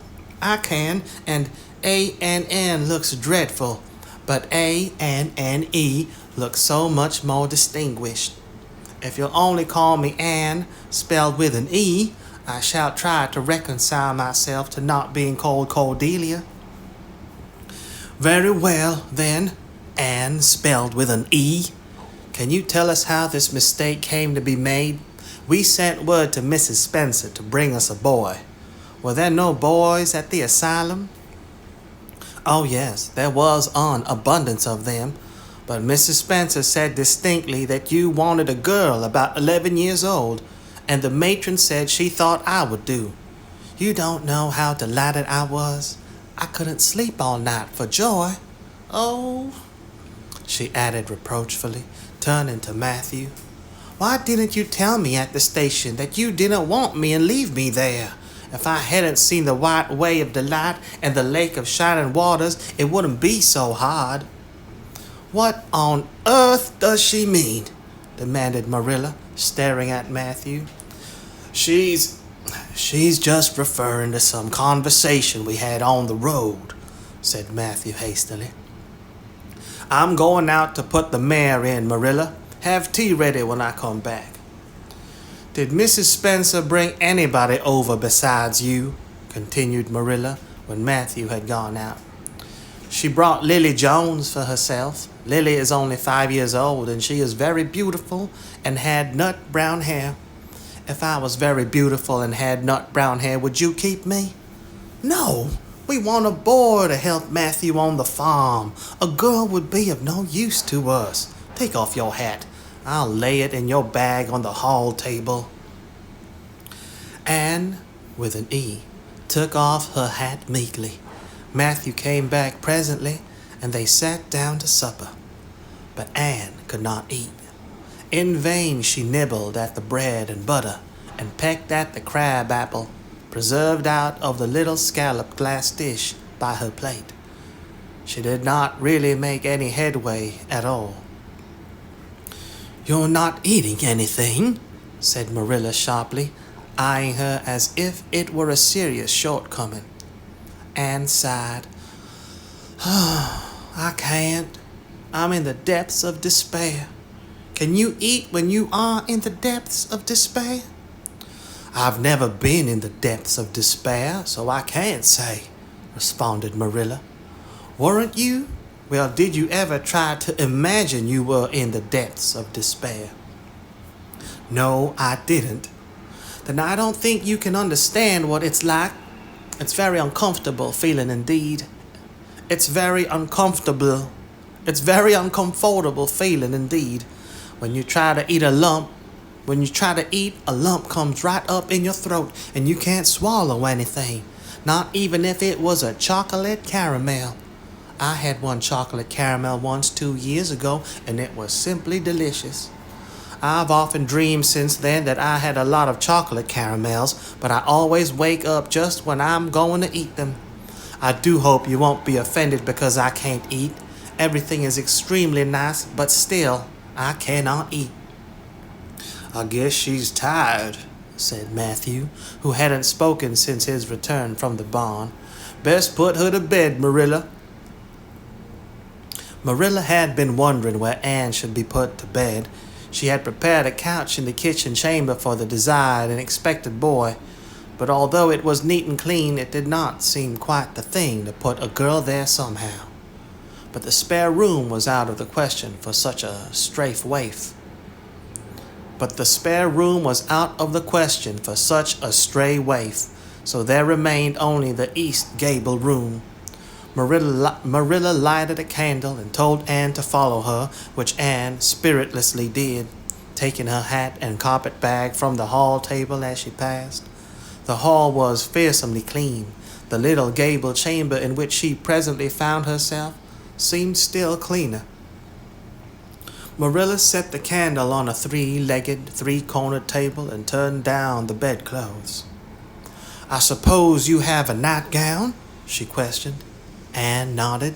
I can, and A-N-N looks dreadful, but A-N-N-E looks so much more distinguished. If you'll only call me Anne, spelled with an E, I shall try to reconcile myself to not being called Cordelia. Very well, then, Anne spelled with an E. Can you tell us how this mistake came to be made? We sent word to Mrs. Spencer to bring us a boy. Were there no boys at the asylum? Oh yes, there was an abundance of them, but Mrs. Spencer said distinctly that you wanted a girl about 11 years old, and the matron said she thought I would do. You don't know how delighted I was. I couldn't sleep all night for joy. Oh, she added reproachfully, turning to Matthew. Why didn't you tell me at the station that you didn't want me and leave me there? If I hadn't seen the white way of delight and the lake of shining waters, it wouldn't be so hard. What on earth does she mean? Demanded Marilla, staring at Matthew. She's just referring to some conversation we had on the road, said Matthew hastily. I'm going out to put the mare in, Marilla. Have tea ready when I come back. Did Mrs. Spencer bring anybody over besides you? Continued Marilla when Matthew had gone out. She brought Lily Jones for herself. Lily is only 5 years old, and she is very beautiful and had nut brown hair. If I was very beautiful and had nut brown hair, would you keep me? No, we want a boy to help Matthew on the farm. A girl would be of no use to us. Take off your hat. I'll lay it in your bag on the hall table. Anne, with an E, took off her hat meekly. Matthew came back presently, and they sat down to supper. But Anne could not eat. In vain she nibbled at the bread and butter, and pecked at the crab apple, preserved out of the little scalloped glass dish by her plate. She did not really make any headway at all. You're not eating anything, said Marilla sharply, eyeing her as if it were a serious shortcoming. Anne sighed. I can't. I'm in the depths of despair. Can you eat when you are in the depths of despair? I've never been in the depths of despair, so I can't say, responded Marilla. Weren't you? Well, did you ever try to imagine you were in the depths of despair? No, I didn't. Then I don't think you can understand what it's like. It's very uncomfortable feeling indeed. It's very uncomfortable feeling indeed. When you try to eat, a lump comes right up in your throat and you can't swallow anything, not even if it was a chocolate caramel. I had one chocolate caramel once 2 years ago, and it was simply delicious. I've often dreamed since then that I had a lot of chocolate caramels, but I always wake up just when I'm going to eat them. I do hope you won't be offended because I can't eat. Everything is extremely nice, but still, I cannot eat." "I guess she's tired," said Matthew, who hadn't spoken since his return from the barn. "Best put her to bed, Marilla." Marilla had been wondering where Anne should be put to bed. She had prepared a couch in the kitchen chamber for the desired and expected boy, but although it was neat and clean, it did not seem quite the thing to put a girl there somehow. But the spare room was out of the question for such a stray waif. So there remained only the east gable room. Marilla lighted a candle and told Anne to follow her, which Anne spiritlessly did, taking her hat and carpet bag from the hall table as she passed. The hall was fearsomely clean. The little gable chamber in which she presently found herself seemed still cleaner. Marilla set the candle on a three-legged, three-cornered table and turned down the bedclothes. "I suppose you have a nightgown?" she questioned. Anne nodded.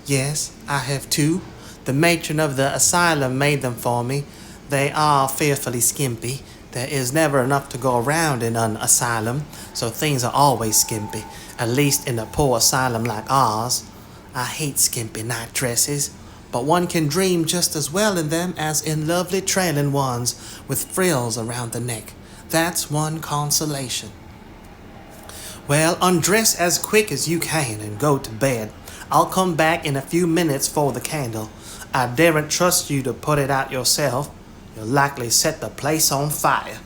"Yes, I have two. The matron of the asylum made them for me. They are fearfully skimpy. There is never enough to go around in an asylum, so things are always skimpy, at least in a poor asylum like ours. I hate skimpy night dresses, but one can dream just as well in them as in lovely trailing ones with frills around the neck. That's one consolation." "Well, undress as quick as you can and go to bed. I'll come back in a few minutes for the candle. I daren't trust you to put it out yourself. You'll likely set the place on fire."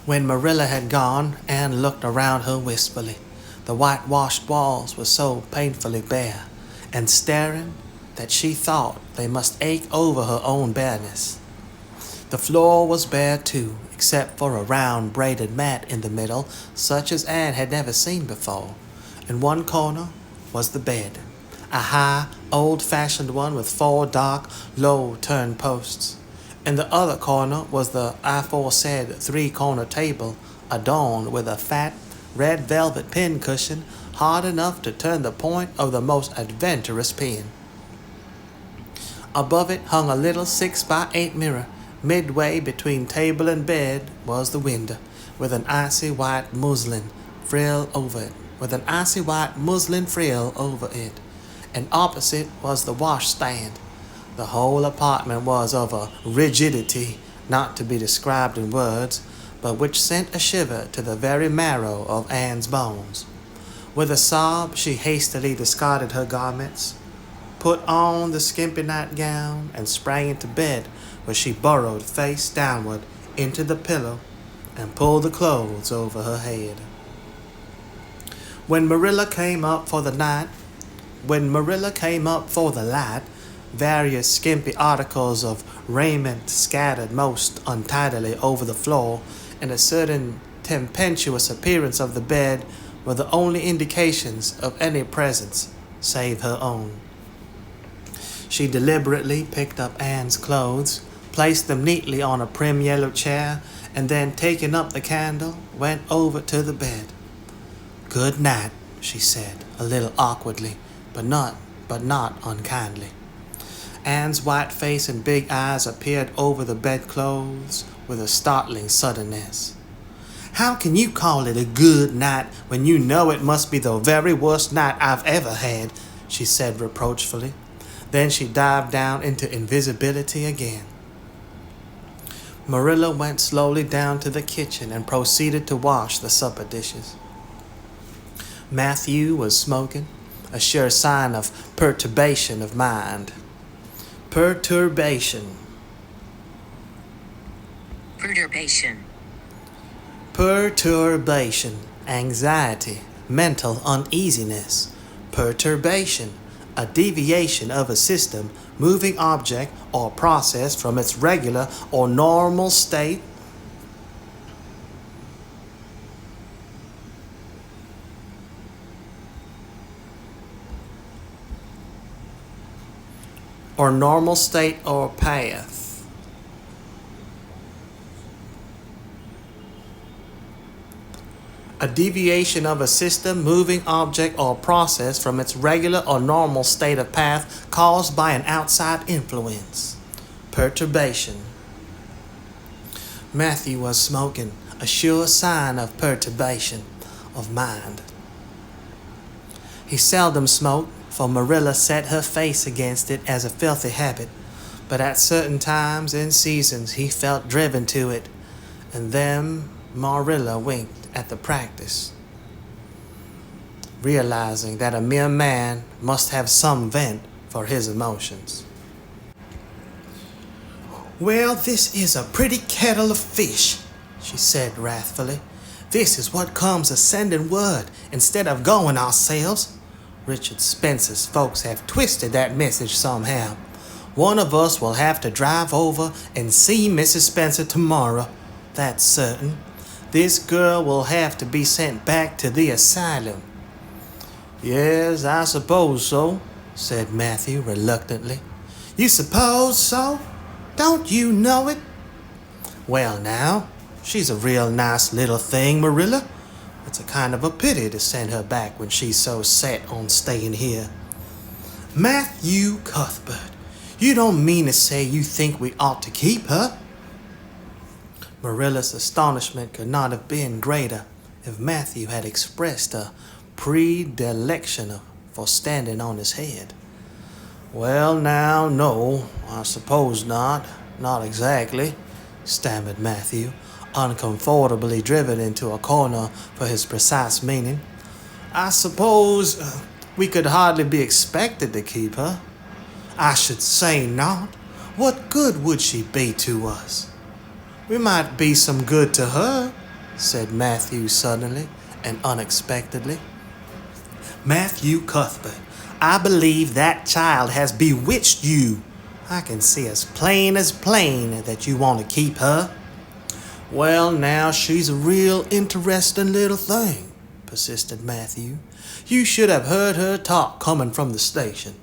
When Marilla had gone, Anne looked around her wistfully. The whitewashed walls were so painfully bare and staring that she thought they must ache over her own bareness. The floor was bare too, except for a round braided mat in the middle, such as Anne had never seen before. In one corner was the bed, a high, old-fashioned one with 4 dark, low-turned posts. In the other corner was the aforesaid 3-corner table, adorned with a fat, red velvet pincushion hard enough to turn the point of the most adventurous pin. Above it hung a little 6x8 mirror. Midway between table and bed was the window, with an icy white muslin frill over it. And opposite was the washstand. The whole apartment was of a rigidity not to be described in words, but which sent a shiver to the very marrow of Anne's bones. With a sob, she hastily discarded her garments, put on the skimpy nightgown, and sprang into bed, where she burrowed face downward into the pillow and pulled the clothes over her head. When Marilla came up for the light, various skimpy articles of raiment scattered most untidily over the floor, and a certain tempestuous appearance of the bed were the only indications of any presence save her own. She deliberately picked up Anne's clothes, placed them neatly on a prim yellow chair, and then, taking up the candle, went over to the bed. "Good night," she said, a little awkwardly, but not unkindly. Anne's white face and big eyes appeared over the bedclothes with a startling suddenness. "How can you call it a good night when you know it must be the very worst night I've ever had?" she said reproachfully. Then she dived down into invisibility again. Marilla went slowly down to the kitchen and proceeded to wash the supper dishes. Matthew was smoking, a sure sign of perturbation of mind. Perturbation. Anxiety, mental uneasiness. Perturbation, a deviation of a system, moving object, or process from its regular or normal state. Or path. A deviation of a system, moving object, or process from its regular or normal state of path caused by an outside influence. Perturbation. Matthew was smoking, a sure sign of perturbation of mind. He seldom smoked, for Marilla set her face against it as a filthy habit, but at certain times and seasons he felt driven to it, and then Marilla winked at the practice, realizing that a mere man must have some vent for his emotions. "Well, this is a pretty kettle of fish," she said wrathfully. "This is what comes of sending word instead of going ourselves. Richard Spencer's folks have twisted that message somehow. One of us will have to drive over and see Mrs. Spencer tomorrow, that's certain. This girl will have to be sent back to the asylum." "Yes, I suppose so," said Matthew reluctantly. "You suppose so? Don't you know it?" "Well now, she's a real nice little thing, Marilla. It's a kind of a pity to send her back when she's so set on staying here." "Matthew Cuthbert, you don't mean to say you think we ought to keep her?" Marilla's astonishment could not have been greater if Matthew had expressed a predilection for standing on his head. "Well now, no, I suppose not exactly," stammered Matthew, uncomfortably driven into a corner for his precise meaning. "I suppose we could hardly be expected to keep her." "I should say not. What good would she be to us?" "We might be some good to her," said Matthew suddenly and unexpectedly. "Matthew Cuthbert, I believe that child has bewitched you. I can see as plain that you want to keep her." "Well now, she's a real interesting little thing," persisted Matthew. "You should have heard her talk coming from the station."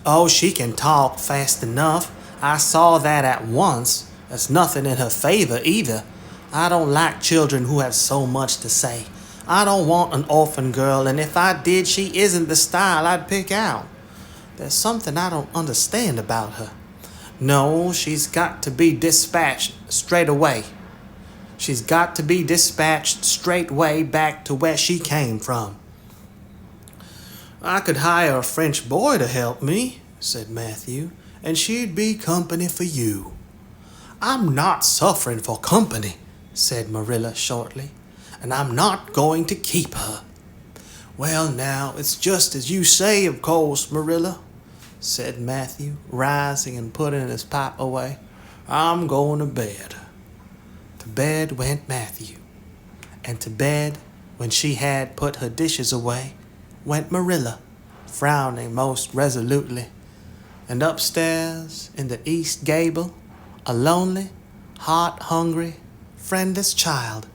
"Oh, she can talk fast enough. I saw that at once. That's nothing in her favor either. I don't like children who have so much to say. I don't want an orphan girl, and if I did, she isn't the style I'd pick out. There's something I don't understand about her. No, she's got to be dispatched straight away. She's got to be dispatched straight way back to where she came from." "I could hire a French boy to help me," said Matthew, "and she'd be company for you." "I'm not suffering for company," said Marilla shortly, "and I'm not going to keep her." "Well now, it's just as you say, of course, Marilla," said Matthew, rising and putting his pipe away. "I'm going to bed." To bed went Matthew, and to bed, when she had put her dishes away, went Marilla, frowning most resolutely, and upstairs in the east gable, a lonely, heart-hungry, friendless child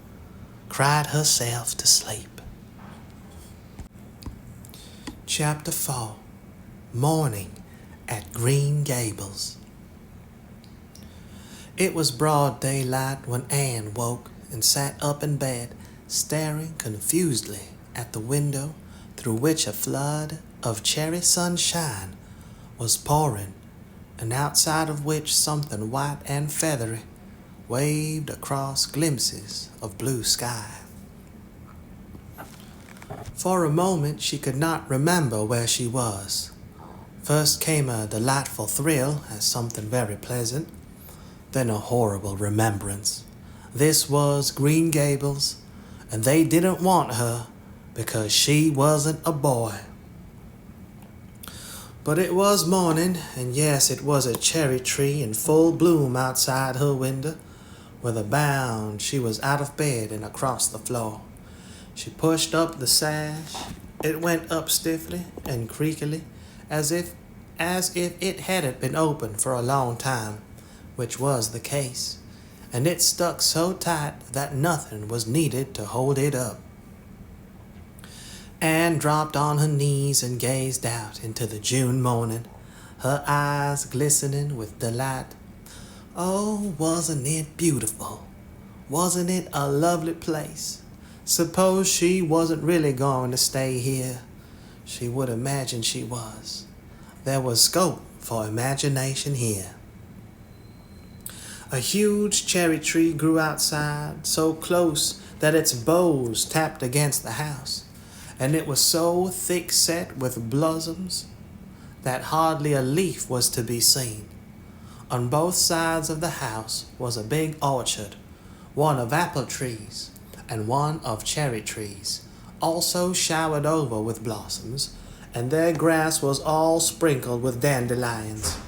cried herself to sleep. Chapter 4. Morning at Green Gables. It was broad daylight when Anne woke and sat up in bed, staring confusedly at the window through which a flood of cherry sunshine was pouring, and outside of which something white and feathery waved across glimpses of blue sky. For a moment she could not remember where she was. First came a delightful thrill as something very pleasant, then a horrible remembrance. This was Green Gables, and they didn't want her because she wasn't a boy. But it was morning, and yes, it was a cherry tree in full bloom outside her window. With a bound, she was out of bed and across the floor. She pushed up the sash. It went up stiffly and creakily, as if it hadn't been open for a long time, which was the case, and it stuck so tight that nothing was needed to hold it up. Anne dropped on her knees and gazed out into the June morning, her eyes glistening with delight. Oh, wasn't it beautiful? Wasn't it a lovely place? Suppose she wasn't really going to stay here. She would imagine she was. There was scope for imagination here. A huge cherry tree grew outside, so close that its boughs tapped against the house, and it was so thick-set with blossoms that hardly a leaf was to be seen. On both sides of the house was a big orchard, one of apple trees and one of cherry trees, also showered over with blossoms, and their grass was all sprinkled with dandelions.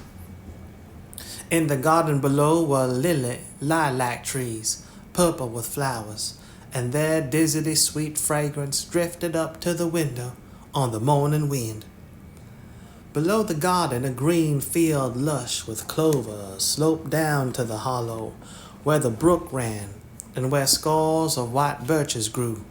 In the garden below were lilac trees, purple with flowers, and their dizzily sweet fragrance drifted up to the window on the morning wind. Below the garden, a green field lush with clover sloped down to the hollow where the brook ran and where scores of white birches grew,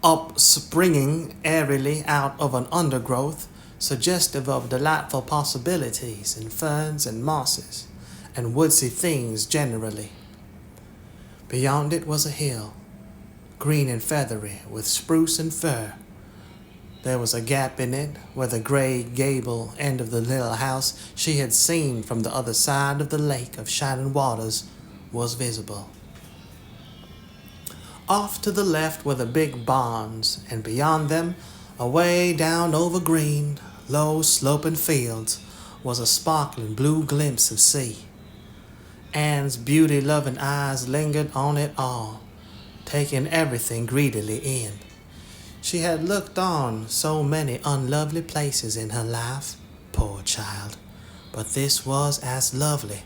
upspringing airily out of an undergrowth suggestive of delightful possibilities in ferns and mosses and woodsy things generally. Beyond it was a hill, green and feathery with spruce and fir. There was a gap in it where the gray gable end of the little house she had seen from the other side of the lake of shining waters was visible. Off to the left were the big barns, and beyond them, away down over green, low sloping fields, was a sparkling blue glimpse of sea. Anne's beauty-loving eyes lingered on it all, taking everything greedily in. She had looked on so many unlovely places in her life, poor child, but this was as lovely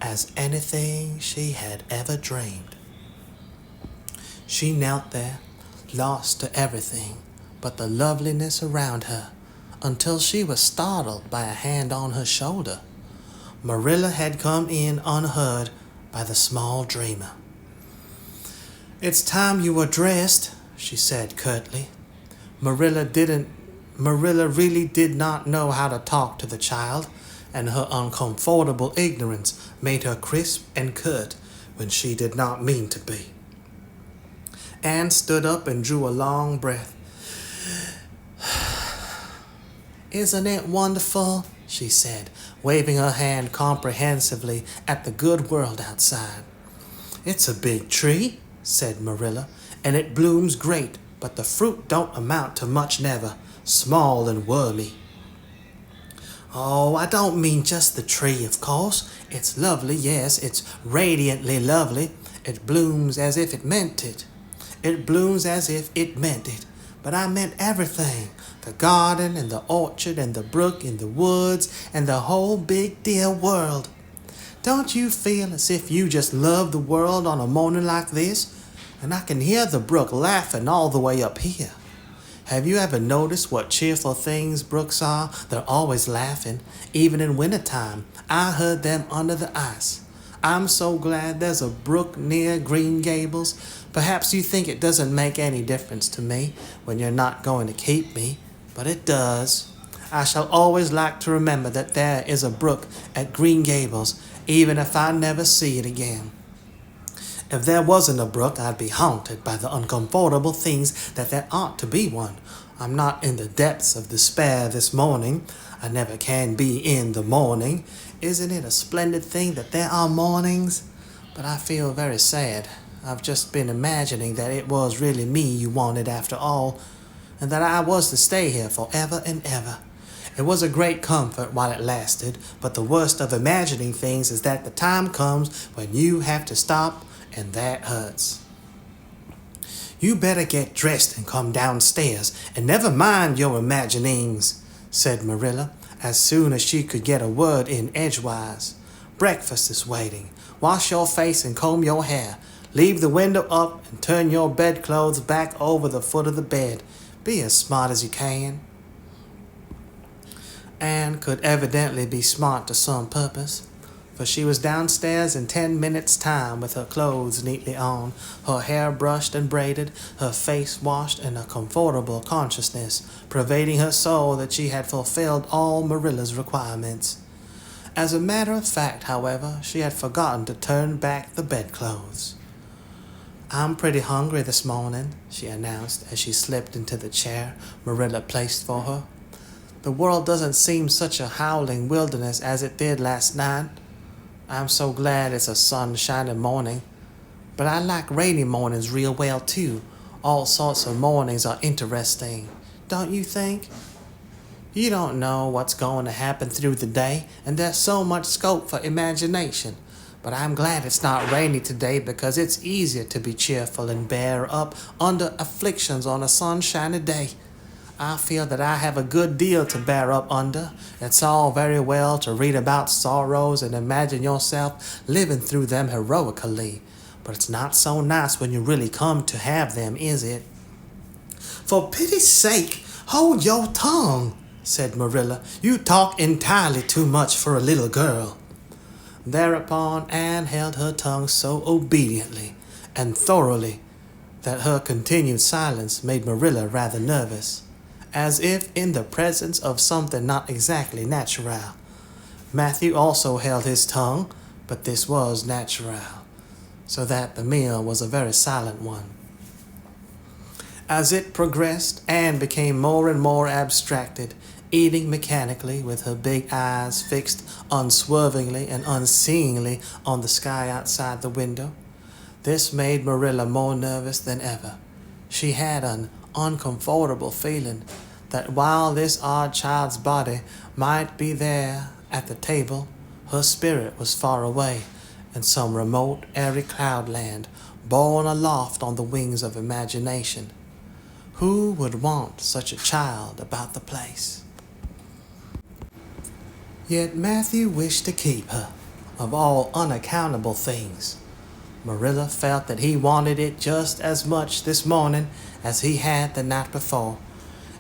as anything she had ever dreamed. She knelt there, lost to everything but the loveliness around her, until she was startled by a hand on her shoulder. Marilla had come in unheard by the small dreamer. "It's time you were dressed," she said curtly. Marilla really did not know how to talk to the child, and her uncomfortable ignorance made her crisp and curt when she did not mean to be. Anne stood up and drew a long breath. "Isn't it wonderful?" she said, waving her hand comprehensively at the good world outside. "It's a big tree," said Marilla, "and it blooms great, but the fruit don't amount to much never, small and wormy." "Oh, I don't mean just the tree, of course. It's lovely, yes, it's radiantly lovely. It blooms as if it meant it. It blooms as if it meant it. But I meant everything. The garden and the orchard and the brook and the woods and the whole big dear world. Don't you feel as if you just love the world on a morning like this? And I can hear the brook laughing all the way up here. Have you ever noticed what cheerful things brooks are? They're always laughing, even in wintertime. I heard them under the ice. I'm so glad there's a brook near Green Gables. Perhaps you think it doesn't make any difference to me when you're not going to keep me, but it does. I shall always like to remember that there is a brook at Green Gables, even if I never see it again. If there wasn't a brook, I'd be haunted by the uncomfortable things that there ought to be one. I'm not in the depths of despair this morning. I never can be in the morning. Isn't it a splendid thing that there are mornings? But I feel very sad. I've just been imagining that it was really me you wanted after all, and that I was to stay here forever and ever. It was a great comfort while it lasted, but the worst of imagining things is that the time comes when you have to stop, and that hurts. You better get dressed and come downstairs, and never mind your imaginings, said Marilla, as soon as she could get a word in edgewise. Breakfast is waiting. Wash your face and comb your hair. Leave the window up and turn your bedclothes back over the foot of the bed. Be as smart as you can. Anne could evidently be smart to some purpose, for she was downstairs in 10 minutes' time with her clothes neatly on, her hair brushed and braided, her face washed, and a comfortable consciousness pervading her soul that she had fulfilled all Marilla's requirements. As a matter of fact, however, she had forgotten to turn back the bedclothes. "I'm pretty hungry this morning," she announced as she slipped into the chair Marilla placed for her. "The world doesn't seem such a howling wilderness as it did last night. I'm so glad it's a sunshiny morning. But I like rainy mornings real well too. All sorts of mornings are interesting, don't you think? You don't know what's going to happen through the day, and there's so much scope for imagination. But I'm glad it's not rainy today because it's easier to be cheerful and bear up under afflictions on a sunshiny day. I feel that I have a good deal to bear up under. It's all very well to read about sorrows and imagine yourself living through them heroically, but it's not so nice when you really come to have them, is it?" "For pity's sake, hold your tongue," said Marilla. "You talk entirely too much for a little girl." Thereupon Anne held her tongue so obediently and thoroughly that her continued silence made Marilla rather nervous, as if in the presence of something not exactly natural. Matthew also held his tongue, but this was natural, so that the meal was a very silent one. As it progressed, Anne became more and more abstracted, eating mechanically with her big eyes fixed unswervingly and unseeingly on the sky outside the window. This made Marilla more nervous than ever. She had an uncomfortable feeling that while this odd child's body might be there at the table, her spirit was far away in some remote, airy cloudland, borne aloft on the wings of imagination. Who would want such a child about the place? Yet Matthew wished to keep her, of all unaccountable things. Marilla felt that he wanted it just as much this morning as he had the night before,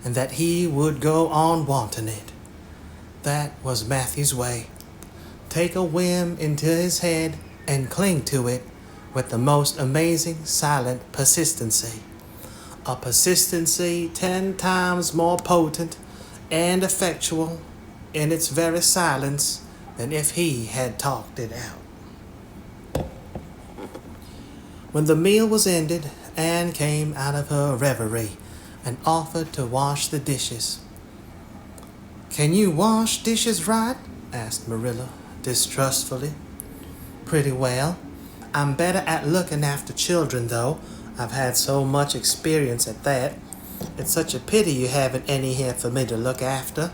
and that he would go on wanting it. That was Matthew's way. Take a whim into his head and cling to it with the most amazing silent persistency. A persistency 10 times more potent and effectual in its very silence than if he had talked it out. When the meal was ended, Anne came out of her reverie and offered to wash the dishes. "Can you wash dishes right?" asked Marilla distrustfully. "Pretty well. I'm better at looking after children, though. I've had so much experience at that. It's such a pity you haven't any here for me to look after."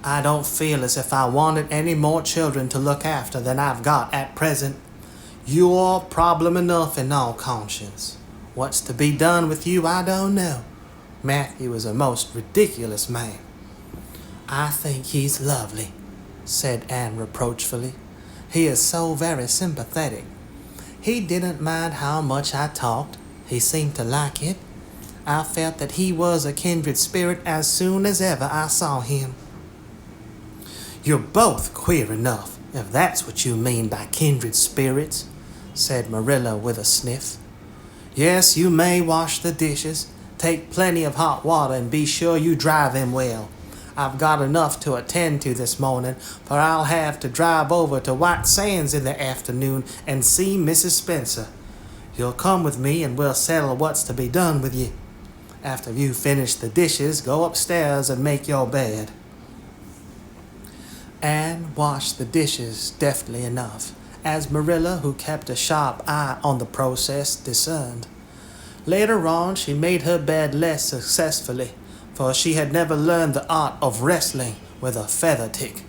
"I don't feel as if I wanted any more children to look after than I've got at present. You're problem enough in all conscience. What's to be done with you, I don't know. Matthew is a most ridiculous man." "I think he's lovely," said Anne reproachfully. "He is so very sympathetic. He didn't mind how much I talked. He seemed to like it. I felt that he was a kindred spirit as soon as ever I saw him." "You're both queer enough, if that's what you mean by kindred spirits," said Marilla with a sniff. "Yes, you may wash the dishes. Take plenty of hot water and be sure you dry them well. I've got enough to attend to this morning, for I'll have to drive over to White Sands in the afternoon and see Mrs. Spencer. You'll come with me and we'll settle what's to be done with you. After you finish the dishes, go upstairs and make your bed." Anne washed the dishes deftly enough, as Marilla, who kept a sharp eye on the process, discerned. Later on, she made her bed less successfully, for she had never learned the art of wrestling with a feather tick.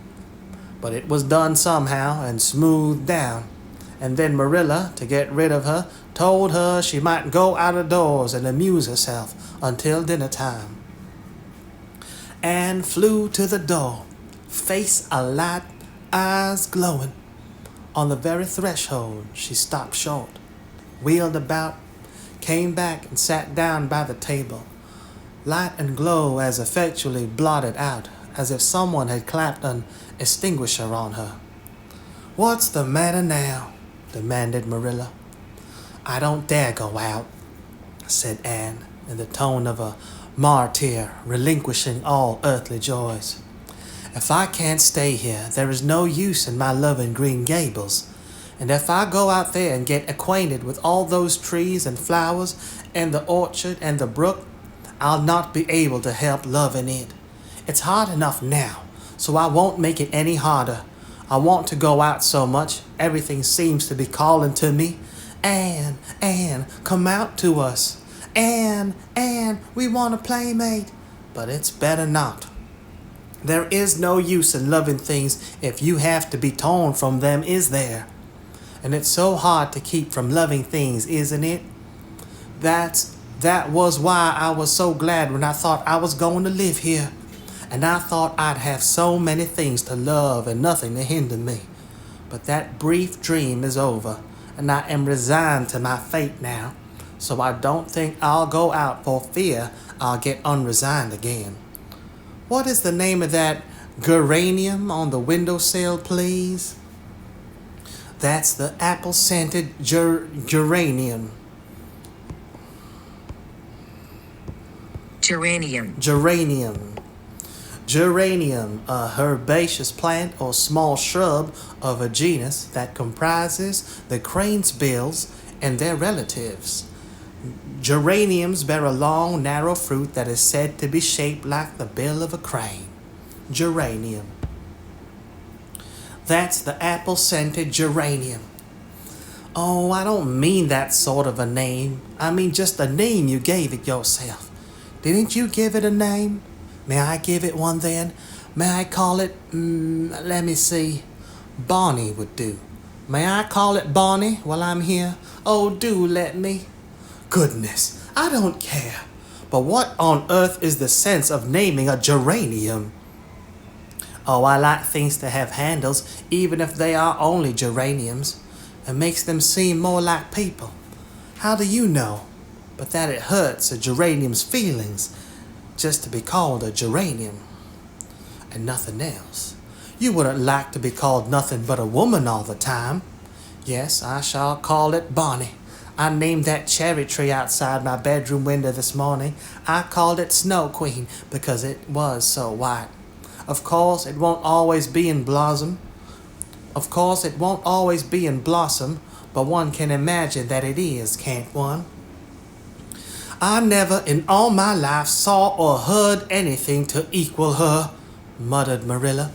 But it was done somehow and smoothed down, and then Marilla, to get rid of her, told her she might go out of doors and amuse herself until dinner time. Anne flew to the door, face alight, eyes glowing. On the very threshold, she stopped short, wheeled about, came back and sat down by the table, light and glow as effectually blotted out as if someone had clapped an extinguisher on her. "What's the matter now?" demanded Marilla. "I don't dare go out," said Anne, in the tone of a martyr relinquishing all earthly joys. If I can't stay here, there is no use in my loving Green Gables. And if I go out there and get acquainted with all those trees and flowers and the orchard and the brook, I'll not be able to help loving it. It's hard enough now, so I won't make it any harder. I want to go out so much, everything seems to be calling to me. Anne, Anne, come out to us. Anne, Anne, we want a playmate. But it's better not. There is no use in loving things if you have to be torn from them, is there? And it's so hard to keep from loving things, isn't it? That was why I was so glad when I thought I was going to live here. And I thought I'd have so many things to love and nothing to hinder me. But that brief dream is over, and I am resigned to my fate now. So I don't think I'll go out for fear I'll get unresigned again. What is the name of that geranium on the windowsill, please? That's the apple-scented geranium. Geranium. Geranium, a herbaceous plant or small shrub of a genus that comprises the cranesbills and their relatives. Geraniums bear a long, narrow fruit that is said to be shaped like the bill of a crane. Geranium. That's the apple-scented geranium. Oh, I don't mean that sort of a name. I mean just the name you gave it yourself. Didn't you give it a name? May I give it one then? May I call it, let me see, Bonnie would do. May I call it Bonnie while I'm here? Oh, do let me. Goodness, I don't care. But what on earth is the sense of naming a geranium? Oh, I like things to have handles, even if they are only geraniums. It makes them seem more like people. How do you know? But that it hurts a geranium's feelings just to be called a geranium and nothing else. You wouldn't like to be called nothing but a woman all the time. Yes, I shall call it Bonnie. I named that cherry tree outside my bedroom window this morning. I called it Snow Queen because it was so white. Of course, it won't always be in blossom. But one can imagine that it is, can't one? I never in all my life saw or heard anything to equal her, muttered Marilla,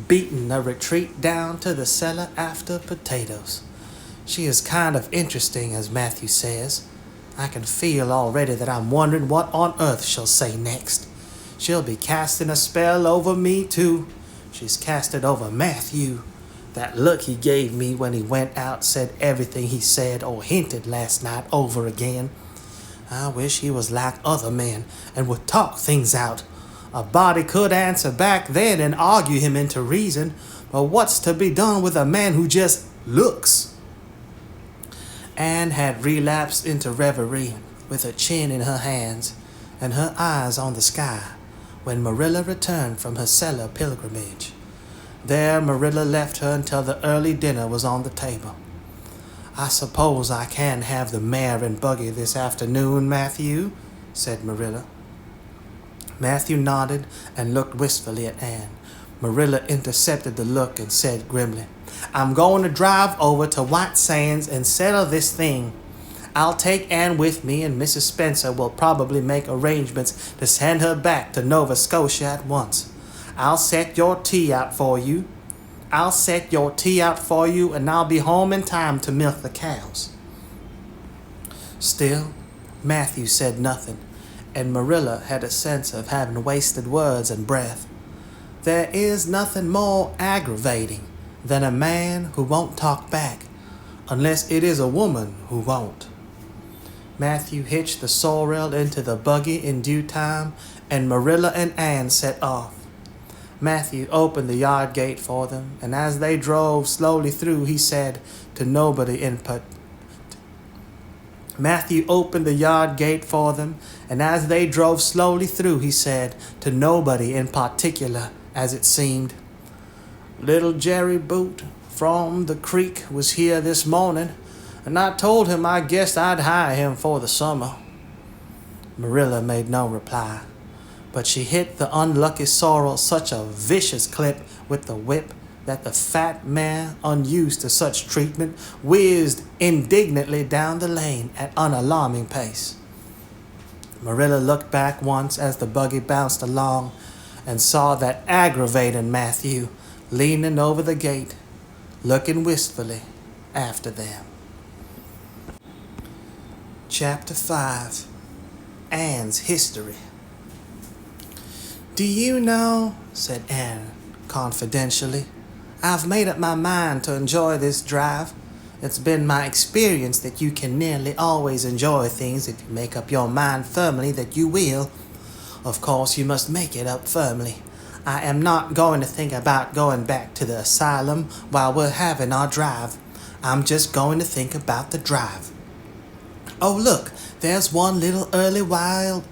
beating a retreat down to the cellar after potatoes. She is kind of interesting, as Matthew says. I can feel already that I'm wondering what on earth she'll say next. She'll be casting a spell over me, too. She's cast it over Matthew. That look he gave me when he went out said everything he said or hinted last night over again. I wish he was like other men and would talk things out. A body could answer back then and argue him into reason, but what's to be done with a man who just looks? Anne had relapsed into reverie with her chin in her hands and her eyes on the sky when Marilla returned from her cellar pilgrimage. There Marilla left her until the early dinner was on the table. I suppose I can have the mare and buggy this afternoon, Matthew, said Marilla. Matthew nodded and looked wistfully at Anne. Marilla intercepted the look and said grimly, I'm going to drive over to White Sands and settle this thing. I'll take Anne with me, and Mrs. Spencer will probably make arrangements to send her back to Nova Scotia at once. I'll set your tea out for you, and I'll be home in time to milk the cows. Still, Matthew said nothing, and Marilla had a sense of having wasted words and breath. There is nothing more aggravating than a man who won't talk back, unless it is a woman who won't. Matthew hitched the sorrel into the buggy in due time, and Marilla and Anne set off. Matthew opened the yard gate for them, and as they drove slowly through, he said to nobody in particular, as it seemed, Little Jerry Boot from the creek was here this morning, and I told him I guessed I'd hire him for the summer. Marilla made no reply. but she hit the unlucky sorrel such a vicious clip with the whip that the fat mare, unused to such treatment, whizzed indignantly down the lane at an alarming pace. Marilla looked back once as the buggy bounced along and saw that aggravating Matthew leaning over the gate, looking wistfully after them. Chapter 5. Anne's History. "Do you know," said Anne confidentially, "I've made up my mind to enjoy this drive. It's been my experience that you can nearly always enjoy things if you make up your mind firmly that you will. Of course, you must make it up firmly. I am not going to think about going back to the asylum while we're having our drive. I'm just going to think about the drive. Oh, look, there's one little early wild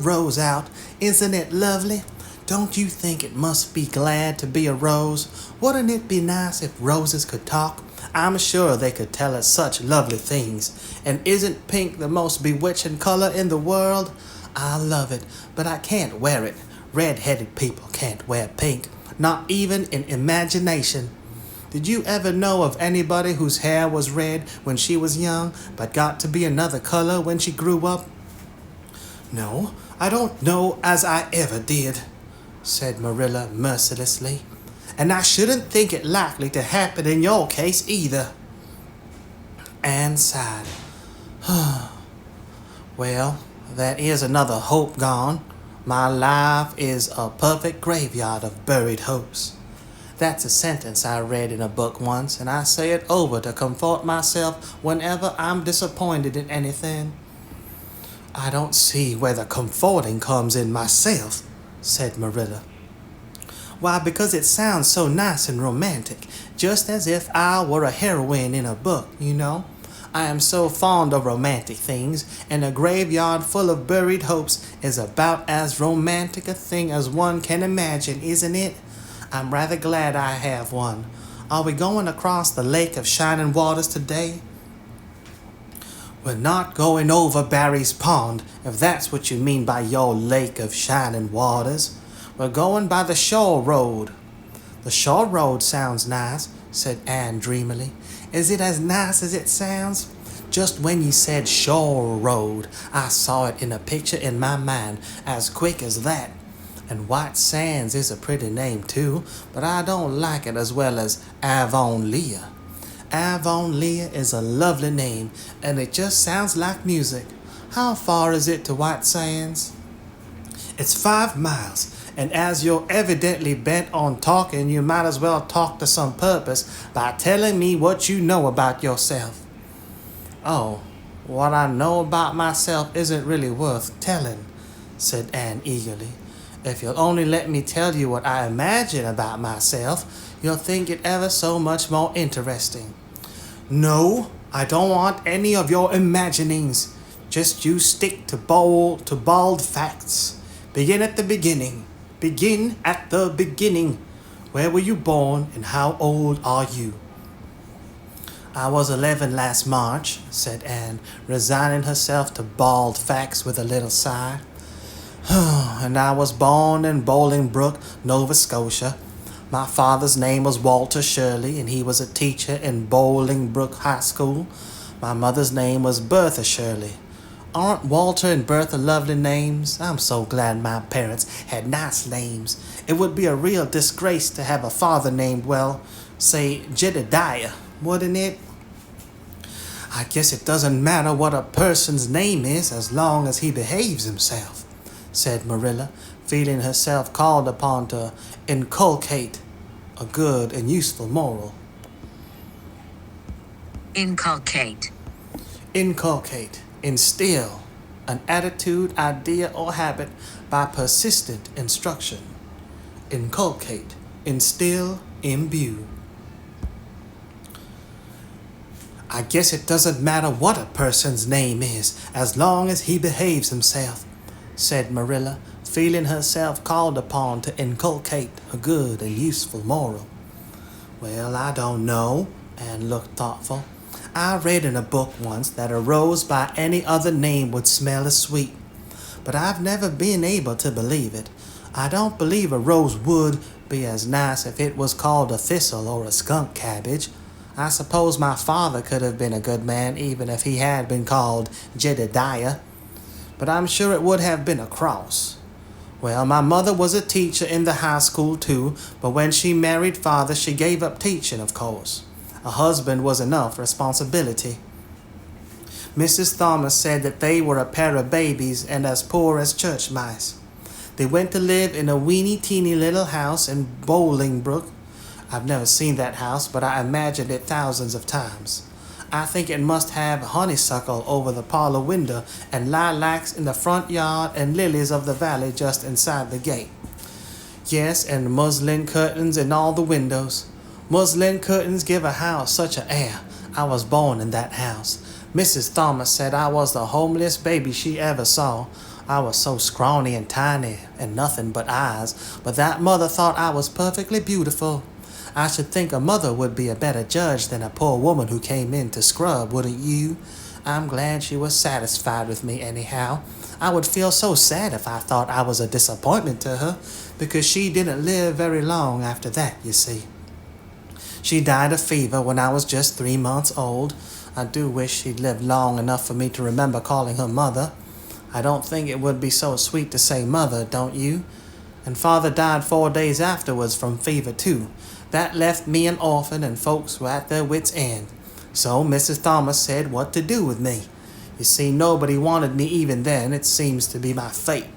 rose out. Isn't it lovely? Don't you think it must be glad to be a rose? Wouldn't it be nice if roses could talk? I'm sure they could tell us such lovely things. And isn't pink the most bewitching color in the world? I love it, but I can't wear it. Red-headed people can't wear pink, not even in imagination. Did you ever know of anybody whose hair was red when she was young, but got to be another color when she grew up?" "No, I don't know as I ever did," said Marilla mercilessly. "And I shouldn't think it likely to happen in your case either." Anne sighed. "Well, that is another hope gone. My life is a perfect graveyard of buried hopes. That's a sentence I read in a book once, and I say it over to comfort myself whenever I'm disappointed in anything." "I don't see where the comforting comes in myself," said Marilla. "Why, because it sounds so nice and romantic, just as if I were a heroine in a book, you know. I am so fond of romantic things, and a graveyard full of buried hopes is about as romantic a thing as one can imagine, isn't it? I'm rather glad I have one. Are we going across the Lake of Shining Waters today?" "We're not going over Barry's Pond, if that's what you mean by your Lake of Shining Waters. We're going by the shore road." "The shore road sounds nice," said Anne dreamily. "Is it as nice as it sounds? Just when you said shore road, I saw it in a picture in my mind as quick as that. And White Sands is a pretty name too, but I don't like it as well as Avonlea. Avonlea is a lovely name, and it just sounds like music. How far is it to White Sands?" "It's 5 miles, and as you're evidently bent on talking, you might as well talk to some purpose by telling me what you know about yourself." "Oh, what I know about myself isn't really worth telling," said Anne eagerly. "If you'll only let me tell you what I imagine about myself, you'll think it ever so much more interesting." "No, I don't want any of your imaginings. Just you stick to bald facts. Begin at the beginning. Begin at the beginning. Where were you born and how old are you?" "I was 11 last March," said Anne, resigning herself to bald facts with a little sigh. "And I was born in Bolingbroke, Nova Scotia. My father's name was Walter Shirley, and he was a teacher in Bolingbroke High School. My mother's name was Bertha Shirley. Aren't Walter and Bertha lovely names? I'm so glad my parents had nice names. It would be a real disgrace to have a father named, well, say Jedediah, wouldn't it?" "I guess it doesn't matter what a person's name is as long as he behaves himself," said Marilla, feeling herself called upon to inculcate a good and useful moral. Inculcate. Inculcate, instill, an attitude, idea, or habit by persistent instruction. Inculcate, instill, imbue. "I guess it doesn't matter what a person's name is as long as he behaves himself," said Marilla, feeling herself called upon to inculcate a good and useful moral. "Well, I don't know," Anne looked thoughtful. "I read in a book once that a rose by any other name would smell as sweet. but I've never been able to believe it. I don't believe a rose would be as nice if it was called a thistle or a skunk cabbage. I suppose my father could have been a good man even if he had been called Jedediah, but I'm sure it would have been a cross. Well, my mother was a teacher in the high school too, but when she married father, she gave up teaching, of course. A husband was enough responsibility. Mrs. Thomas said that they were a pair of babies and as poor as church mice. They went to live in a weeny-teeny little house in Bolingbroke. I've never seen that house, but I imagined it thousands of times. I think it must have honeysuckle over the parlor window and lilacs in the front yard and lilies of the valley just inside the gate. Yes, and muslin curtains in all the windows. Muslin curtains give a house such an air. I was born in that house. Mrs. Thomas said I was the homeliest baby she ever saw. I was so scrawny and tiny and nothing but eyes, but that mother thought I was perfectly beautiful. I should think a mother would be a better judge than a poor woman who came in to scrub, wouldn't you? I'm glad she was satisfied with me anyhow. I would feel so sad if I thought I was a disappointment to her, because she didn't live very long after that, you see. She died of fever when I was just 3 months old. I do wish she'd lived long enough for me to remember calling her mother. I don't think it would be so sweet to say mother, don't you? And father died 4 days afterwards from fever too. That left me an orphan and folks were at their wits' end. So Mrs. Thomas said what to do with me. You see, nobody wanted me even then. It seems to be my fate.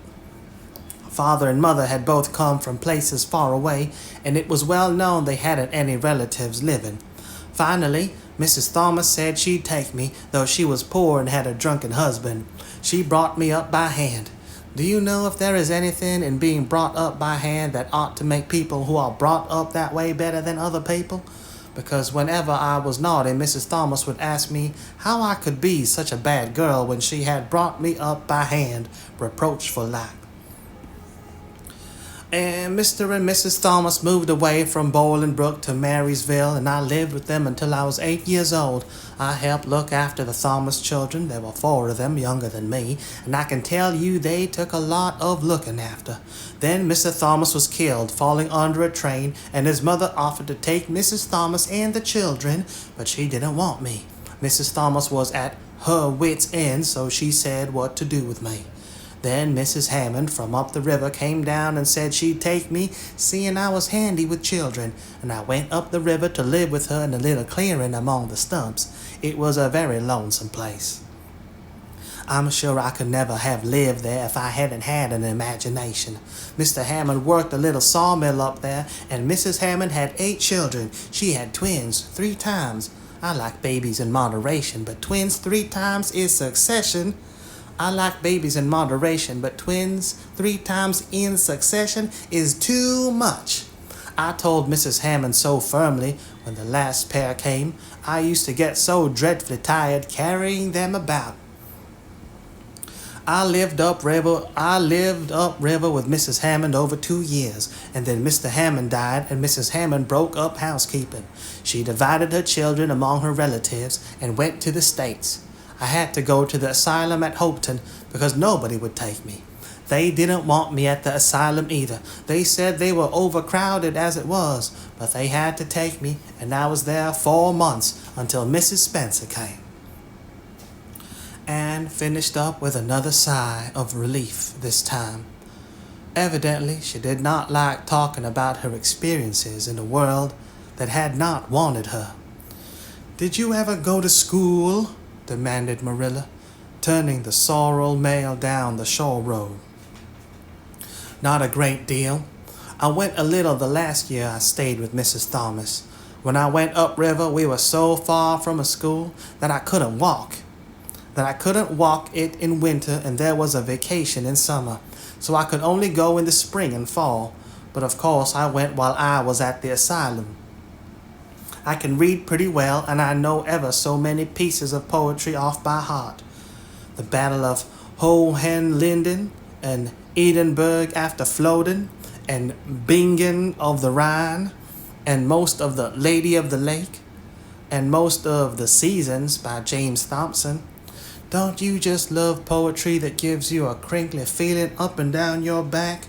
Father and mother had both come from places far away, and it was well known they hadn't any relatives living. Finally, Mrs. Thomas said she'd take me, though she was poor and had a drunken husband. She brought me up by hand. Do you know if there is anything in being brought up by hand that ought to make people who are brought up that way better than other people? Because whenever I was naughty, Mrs. Thomas would ask me how I could be such a bad girl when she had brought me up by hand, reproachful like. And Mr. and Mrs. Thomas moved away from Bolingbroke to Marysville, and I lived with them until I was 8 years old. I helped look after the Thomas children. There were 4 of them younger than me, and I can tell you they took a lot of looking after. Then Mr. Thomas was killed, falling under a train, and his mother offered to take Mrs. Thomas and the children, but she didn't want me. Mrs. Thomas was at her wits' end, so she said what to do with me. Then Mrs. Hammond from up the river came down and said she'd take me, seeing I was handy with children, and I went up the river to live with her in a little clearing among the stumps. It was a very lonesome place. I'm sure I could never have lived there if I hadn't had an imagination. Mr. Hammond worked a little sawmill up there, and Mrs. Hammond had 8 children. She had twins 3 times. I like babies in moderation, but twins 3 times is succession. I like babies in moderation, but twins 3 times in succession is too much. I told Mrs. Hammond so firmly when the last pair came, I used to get so dreadfully tired carrying them about. I lived upriver with Mrs. Hammond over 2 years, and then Mr. Hammond died and Mrs. Hammond broke up housekeeping. She divided her children among her relatives and went to the States. I had to go to the asylum at Hopeton because nobody would take me. They didn't want me at the asylum either. They said they were overcrowded as it was, but they had to take me, and I was there 4 months until Mrs. Spencer came. Anne finished up with another sigh of relief this time. Evidently, she did not like talking about her experiences in a world that had not wanted her. "Did you ever go to school?" demanded Marilla, turning the sorrel mail down the shore road. "Not a great deal. I went a little the last year I stayed with Mrs. Thomas. When I went upriver, we were so far from a school that I couldn't walk. It in winter, and there was a vacation in summer, so I could only go in the spring and fall. But of course I went while I was at the asylum. I can read pretty well, and I know ever so many pieces of poetry off by heart. The Battle of Hohenlinden, and Edinburgh after Flodden, and Bingen of the Rhine, and most of the Lady of the Lake, and most of the Seasons by James Thompson. Don't you just love poetry that gives you a crinkly feeling up and down your back?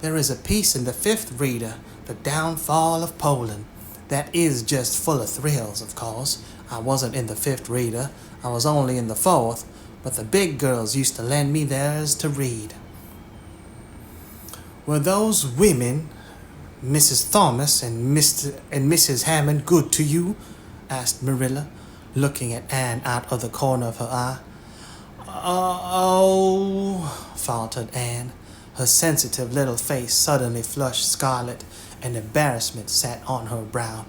There is a piece in the fifth reader, The Downfall of Poland, that is just full of thrills, of course. I wasn't in the fifth reader, I was only in the fourth, but the big girls used to lend me theirs to read. Were those women, Mrs. Thomas and Mrs. Hammond, good to you? Asked Marilla, looking at Anne out of the corner of her eye. Oh, faltered Anne. Her sensitive little face suddenly flushed scarlet, and embarrassment sat on her brow.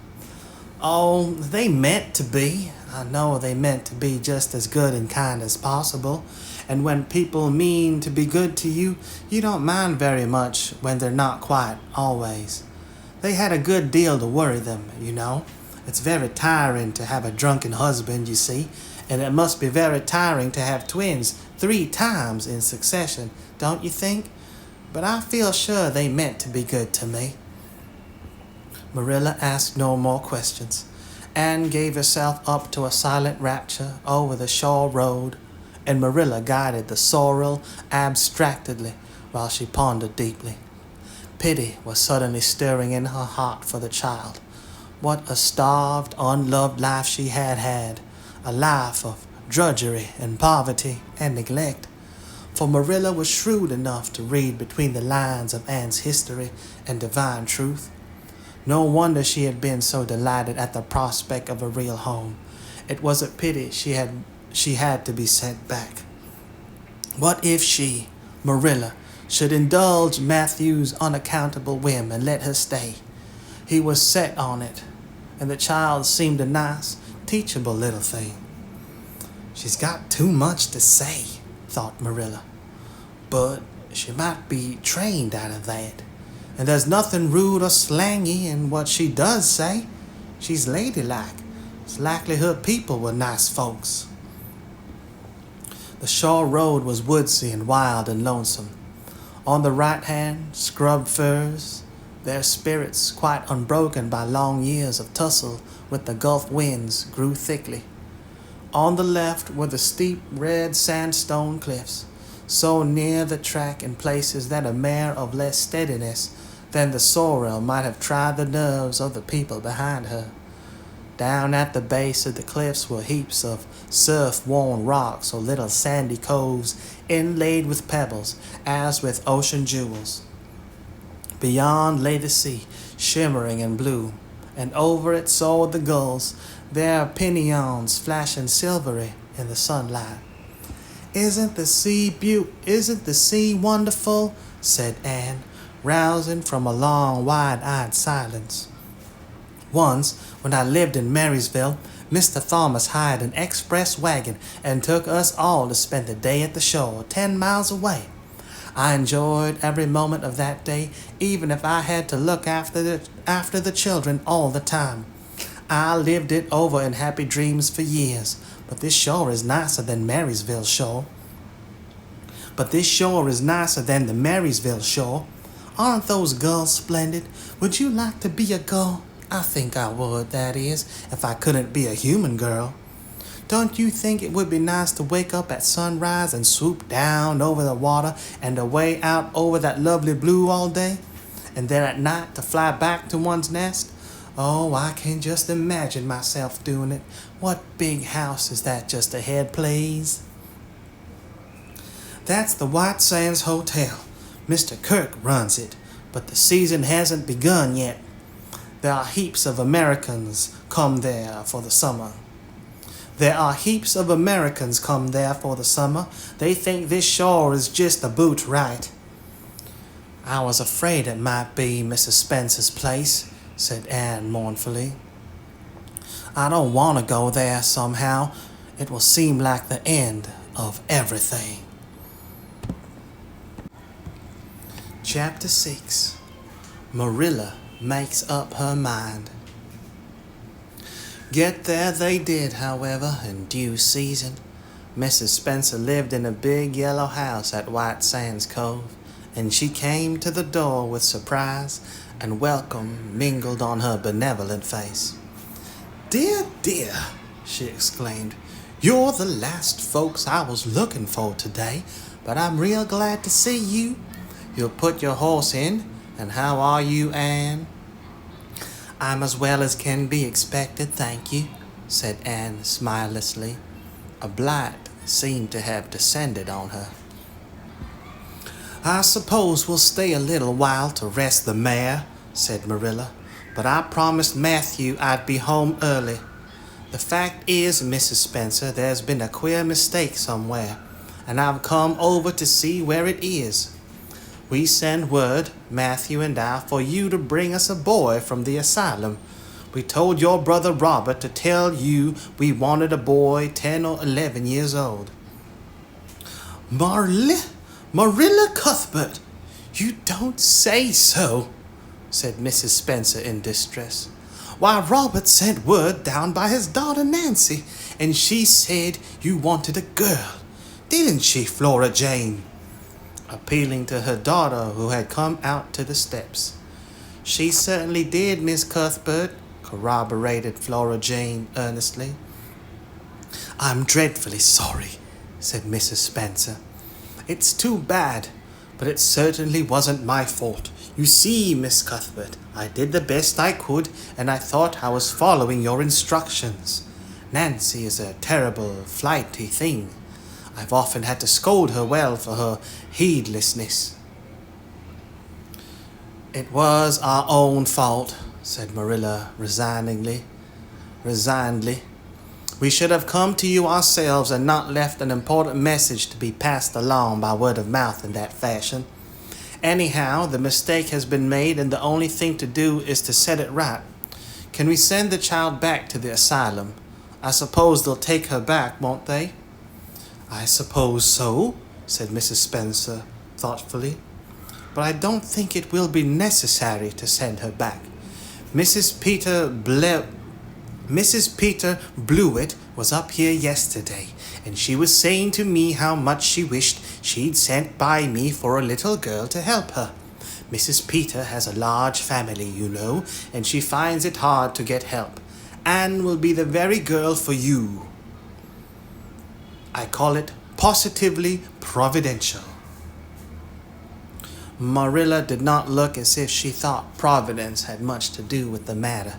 Oh, they meant to be. I know they meant to be just as good and kind as possible. And when people mean to be good to you, you don't mind very much when they're not quite, always. They had a good deal to worry them, you know. It's very tiring to have a drunken husband, you see, and it must be very tiring to have twins 3 times in succession, don't you think? But I feel sure they meant to be good to me. Marilla asked no more questions. Anne gave herself up to a silent rapture over the shore road, and Marilla guided the sorrel abstractedly while she pondered deeply. Pity was suddenly stirring in her heart for the child. What a starved, unloved life she had had, a life of drudgery and poverty and neglect. For Marilla was shrewd enough to read between the lines of Anne's history and divine truth. No wonder she had been so delighted at the prospect of a real home. It was a pity she had to be sent back. What if she, Marilla, should indulge Matthew's unaccountable whim and let her stay? He was set on it, and the child seemed a nice, teachable little thing. She's got too much to say, thought Marilla, but she might be trained out of that. And there's nothing rude or slangy in what she does say. She's ladylike. It's likely her people were nice folks. The shore road was woodsy and wild and lonesome. On the right hand, scrub firs, their spirits quite unbroken by long years of tussle with the gulf winds, grew thickly. On the left were the steep red sandstone cliffs, so near the track in places that a mare of less steadiness than the sorrel might have tried the nerves of the people behind her. Down at the base of the cliffs were heaps of surf-worn rocks or little sandy coves inlaid with pebbles, as with ocean jewels. Beyond lay the sea, shimmering and blue, and over it soared the gulls, their pinions flashing silvery in the sunlight. Isn't the sea wonderful?" said Anne, rousing from a long, wide-eyed silence. "Once, when I lived in Marysville, Mr. Thomas hired an express wagon and took us all to spend the day at the shore, 10 miles away. I enjoyed every moment of that day, even if I had to look after the children all the time. I lived it over in happy dreams for years, but this shore is nicer than Marysville shore. the Marysville shore. Aren't those girls splendid? Would you like to be a girl? I think I would, that is, if I couldn't be a human girl. Don't you think it would be nice to wake up at sunrise and swoop down over the water and away out over that lovely blue all day? And then at night to fly back to one's nest? Oh, I can just imagine myself doing it. What big house is that just ahead, please?" "That's the White Sands Hotel. Mr. Kirk runs it, but the season hasn't begun yet. There are heaps of Americans come there for the summer. They think this shore is just about right." "I was afraid it might be Mrs. Spencer's place," said Anne mournfully. "I don't want to go there somehow. It will seem like the end of everything." Chapter 6. Marilla Makes Up Her Mind. Get there they did, however, in due season. Mrs. Spencer lived in a big yellow house at White Sands Cove, and she came to the door with surprise and welcome mingled on her benevolent face. "Dear, dear," she exclaimed, You're the last folks I was looking for today, but I'm real glad to see you. You'll put your horse in, and how are you, Anne?" "I'm as well as can be expected, thank you," said Anne smilelessly. A blight seemed to have descended on her. "I suppose we'll stay a little while to rest the mare," said Marilla, "but I promised Matthew I'd be home early. The fact is, Mrs. Spencer, there's been a queer mistake somewhere, and I've come over to see where it is. We sent word, Matthew and I, for you to bring us a boy from the asylum. We told your brother Robert to tell you we wanted a boy 10 or 11 years old." Marilla Cuthbert, you don't say so," said Mrs. Spencer in distress. "Why, Robert sent word down by his daughter Nancy, and she said you wanted a girl. Didn't she, Flora Jane?" Appealing to her daughter, who had come out to the steps. "She certainly did, Miss Cuthbert," corroborated Flora Jane earnestly. "I'm dreadfully sorry," said Mrs. Spencer. "It's too bad, but it certainly wasn't my fault. You see, Miss Cuthbert, I did the best I could, and I thought I was following your instructions. Nancy is a terrible, flighty thing. I've often had to scold her well for her heedlessness." "It was our own fault," said Marilla resignedly. "We should have come to you ourselves and not left an important message to be passed along by word of mouth in that fashion. Anyhow, the mistake has been made, and the only thing to do is to set it right. Can we send the child back to the asylum? I suppose they'll take her back, won't they?" "I suppose so," said Mrs. Spencer thoughtfully. "But I don't think it will be necessary to send her back. Mrs. Peter Blewett was up here yesterday, and she was saying to me how much she wished she'd sent by me for a little girl to help her. Mrs. Peter has a large family, you know, and she finds it hard to get help. Anne will be the very girl for you. I call it positively providential." Marilla did not look as if she thought Providence had much to do with the matter.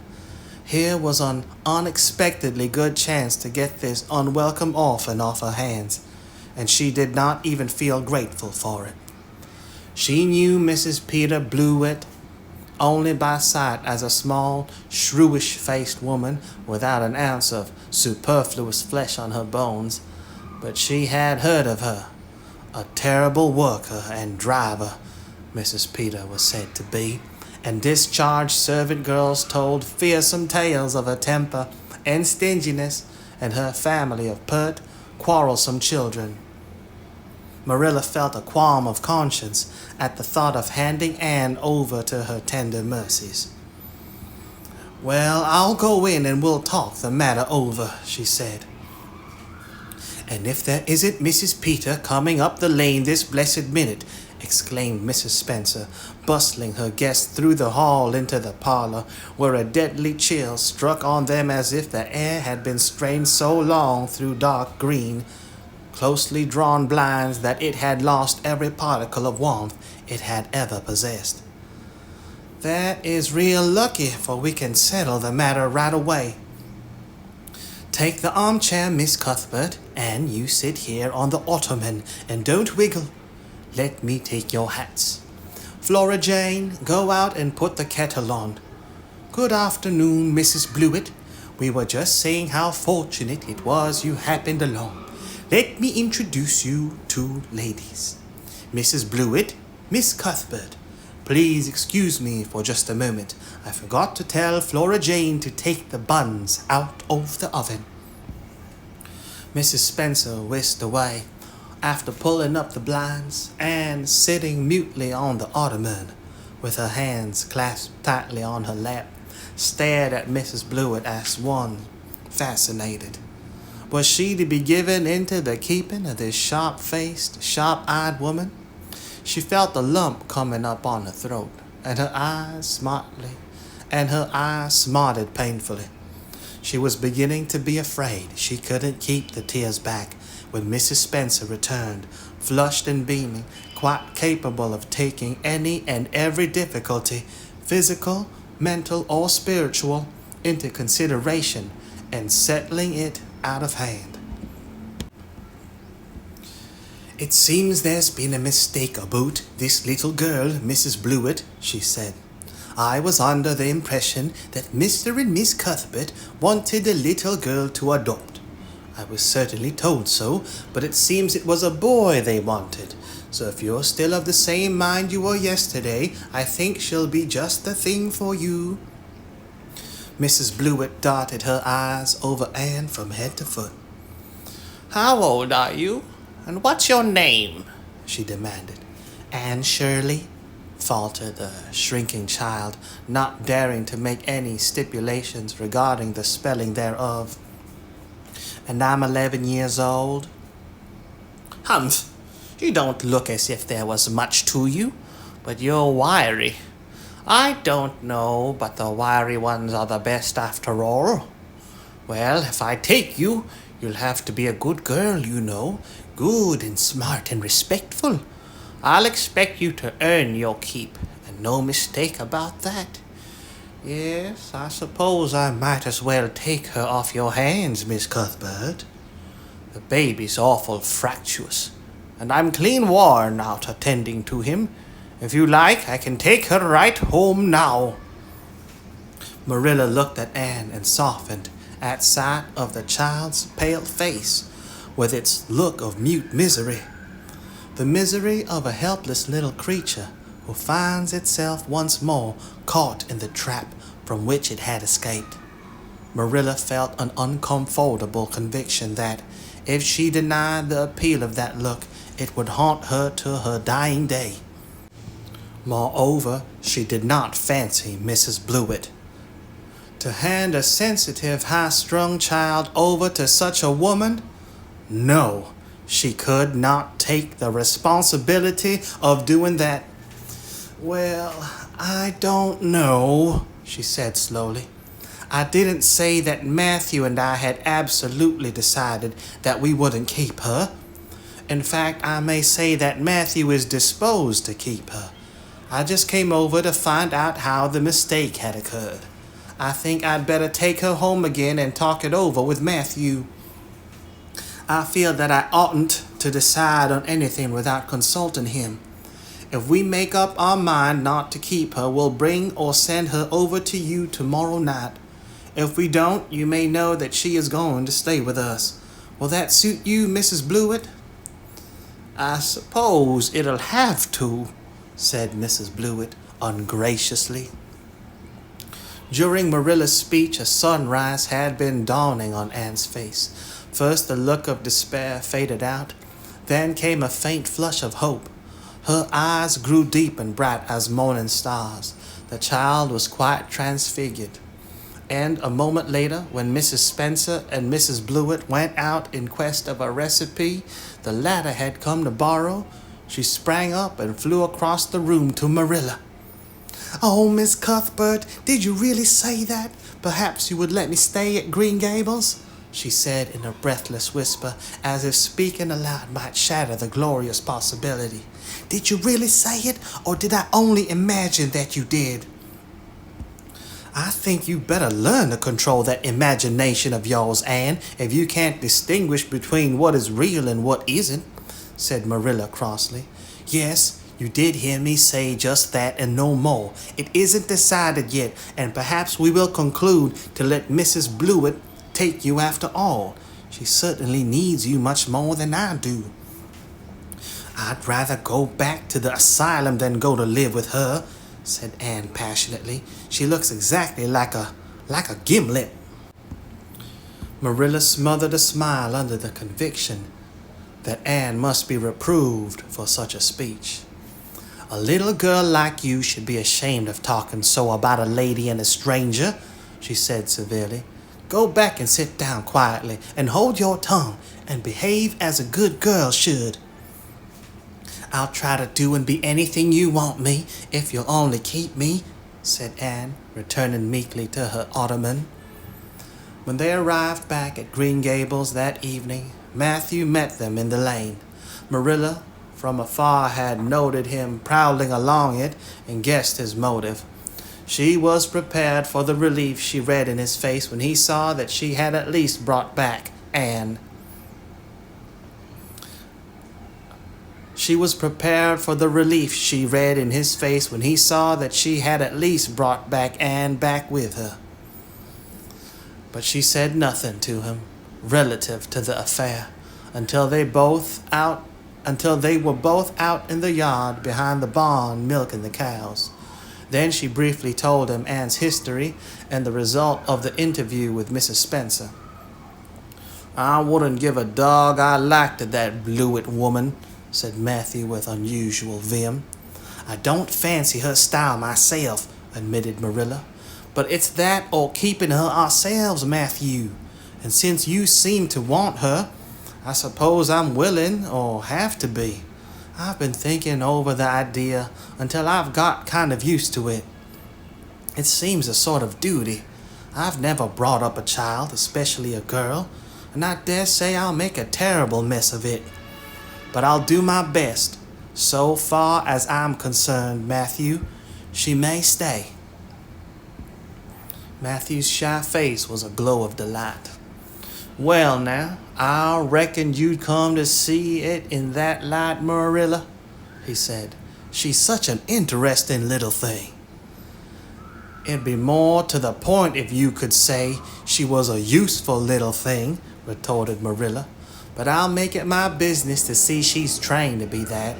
Here was an unexpectedly good chance to get this unwelcome orphan off her hands, and she did not even feel grateful for it. She knew Mrs. Peter Blewett only by sight as a small, shrewish-faced woman without an ounce of superfluous flesh on her bones, but she had heard of her. A terrible worker and driver, Mrs. Peter was said to be, and discharged servant girls told fearsome tales of her temper and stinginess and her family of pert, quarrelsome children. Marilla felt a qualm of conscience at the thought of handing Anne over to her tender mercies. "Well, I'll go in and we'll talk the matter over," she said. "And if there isn't Mrs. Peter coming up the lane this blessed minute," exclaimed Mrs. Spencer, bustling her guests through the hall into the parlor, where a deadly chill struck on them as if the air had been strained so long through dark green, closely drawn blinds that it had lost every particle of warmth it had ever possessed. "That is real lucky, for we can settle the matter right away. Take the armchair, Miss Cuthbert, and you sit here on the ottoman, and don't wiggle. Let me take your hats. Flora Jane, go out and put the kettle on. Good afternoon, Mrs. Blewett. We were just saying how fortunate it was you happened along. Let me introduce you to ladies. Mrs. Blewett, Miss Cuthbert. Please excuse me for just a moment. I forgot to tell Flora Jane to take the buns out of the oven." Mrs. Spencer whisked away. After pulling up the blinds, Anne, sitting mutely on the ottoman, with her hands clasped tightly on her lap, stared at Mrs. Blewett as one fascinated. Was she to be given into the keeping of this sharp-faced, sharp-eyed woman? She felt a lump coming up on her throat, and her eyes smarted painfully. She was beginning to be afraid she couldn't keep the tears back when Mrs. Spencer returned, flushed and beaming, quite capable of taking any and every difficulty, physical, mental, or spiritual, into consideration and settling it out of hand. "It seems there's been a mistake about this little girl, Mrs. Blewett," she said. "I was under the impression that Mr. and Miss Cuthbert wanted a little girl to adopt. I was certainly told so, but it seems it was a boy they wanted. So if you're still of the same mind you were yesterday, I think she'll be just the thing for you." Mrs. Blewett darted her eyes over Anne from head to foot. "How old are you? And what's your name?" she demanded. "Anne Shirley," faltered the shrinking child, not daring to make any stipulations regarding the spelling thereof. "And I'm 11 years old." "Humph! You don't look as if there was much to you, but you're wiry. I don't know, but the wiry ones are the best after all. Well, if I take you, you'll have to be a good girl, you know, good and smart and respectful. I'll expect you to earn your keep, and no mistake about that." "Yes, I suppose I might as well take her off your hands, Miss Cuthbert. The baby's awful fractious, and I'm clean worn out attending to him. If you like, I can take her right home now." Marilla looked at Anne and softened at sight of the child's pale face, with its look of mute misery. The misery of a helpless little creature who finds itself once more caught in the trap from which it had escaped. Marilla felt an uncomfortable conviction that, if she denied the appeal of that look, it would haunt her to her dying day. Moreover, she did not fancy Mrs. Blewett. To hand a sensitive, high-strung child over to such a woman? No, she could not take the responsibility of doing that. "Well, I don't know," she said slowly. "I didn't say that Matthew and I had absolutely decided that we wouldn't keep her. In fact, I may say that Matthew is disposed to keep her. I just came over to find out how the mistake had occurred. I think I'd better take her home again and talk it over with Matthew. I feel that I oughtn't to decide on anything without consulting him. If we make up our mind not to keep her, we'll bring or send her over to you tomorrow night. If we don't, you may know that she is going to stay with us. Will that suit you, Mrs. Blewett?" "I suppose it'll have to," said Mrs. Blewett ungraciously. During Marilla's speech, a sunrise had been dawning on Anne's face. First the look of despair faded out, then came a faint flush of hope. Her eyes grew deep and bright as morning stars. The child was quite transfigured. And a moment later, when Mrs. Spencer and Mrs. Blewett went out in quest of a recipe the latter had come to borrow, she sprang up and flew across the room to Marilla. "Oh, Miss Cuthbert, did you really say that? Perhaps you would let me stay at Green Gables?" she said in a breathless whisper, as if speaking aloud might shatter the glorious possibility. "Did you really say it, or did I only imagine that you did?" "I think you better learn to control that imagination of yours, Anne, if you can't distinguish between what is real and what isn't," said Marilla crossly. "Yes, you did hear me say just that and no more. It isn't decided yet, and perhaps we will conclude to let Mrs. Blewett take you after all. She certainly needs you much more than I do." "I'd rather go back to the asylum than go to live with her," said Anne passionately. "She looks exactly like a gimlet." Marilla smothered a smile under the conviction that Anne must be reproved for such a speech. "A little girl like you should be ashamed of talking so about a lady and a stranger," she said severely. "Go back and sit down quietly and hold your tongue and behave as a good girl should." "I'll try to do and be anything you want me, if you'll only keep me," said Anne, returning meekly to her ottoman. When they arrived back at Green Gables that evening, Matthew met them in the lane. Marilla, from afar, had noted him prowling along it and guessed his motive. She was prepared for the relief she read in his face when he saw that she had at least brought back Anne. She was prepared for the relief she read in his face when he saw that she had at least brought back Anne back with her. But she said nothing to him relative to the affair until they were both out in the yard behind the barn milking the cows. Then she briefly told him Anne's history and the result of the interview with Mrs. Spencer. "I wouldn't give a dog I liked at that Blewett woman," said Matthew with unusual vim. "I don't fancy her style myself," admitted Marilla. "But it's that or keeping her ourselves, Matthew. And since you seem to want her, I suppose I'm willing or have to be. I've been thinking over the idea until I've got kind of used to it. It seems a sort of duty. I've never brought up a child, especially a girl, and I dare say I'll make a terrible mess of it. But I'll do my best. So far as I'm concerned, Matthew, she may stay." Matthew's shy face was a glow of delight. "Well now, I reckon you'd come to see it in that light, Marilla," he said. "She's such an interesting little thing." "It'd be more to the point if you could say she was a useful little thing," retorted Marilla. "But I'll make it my business to see she's trained to be that.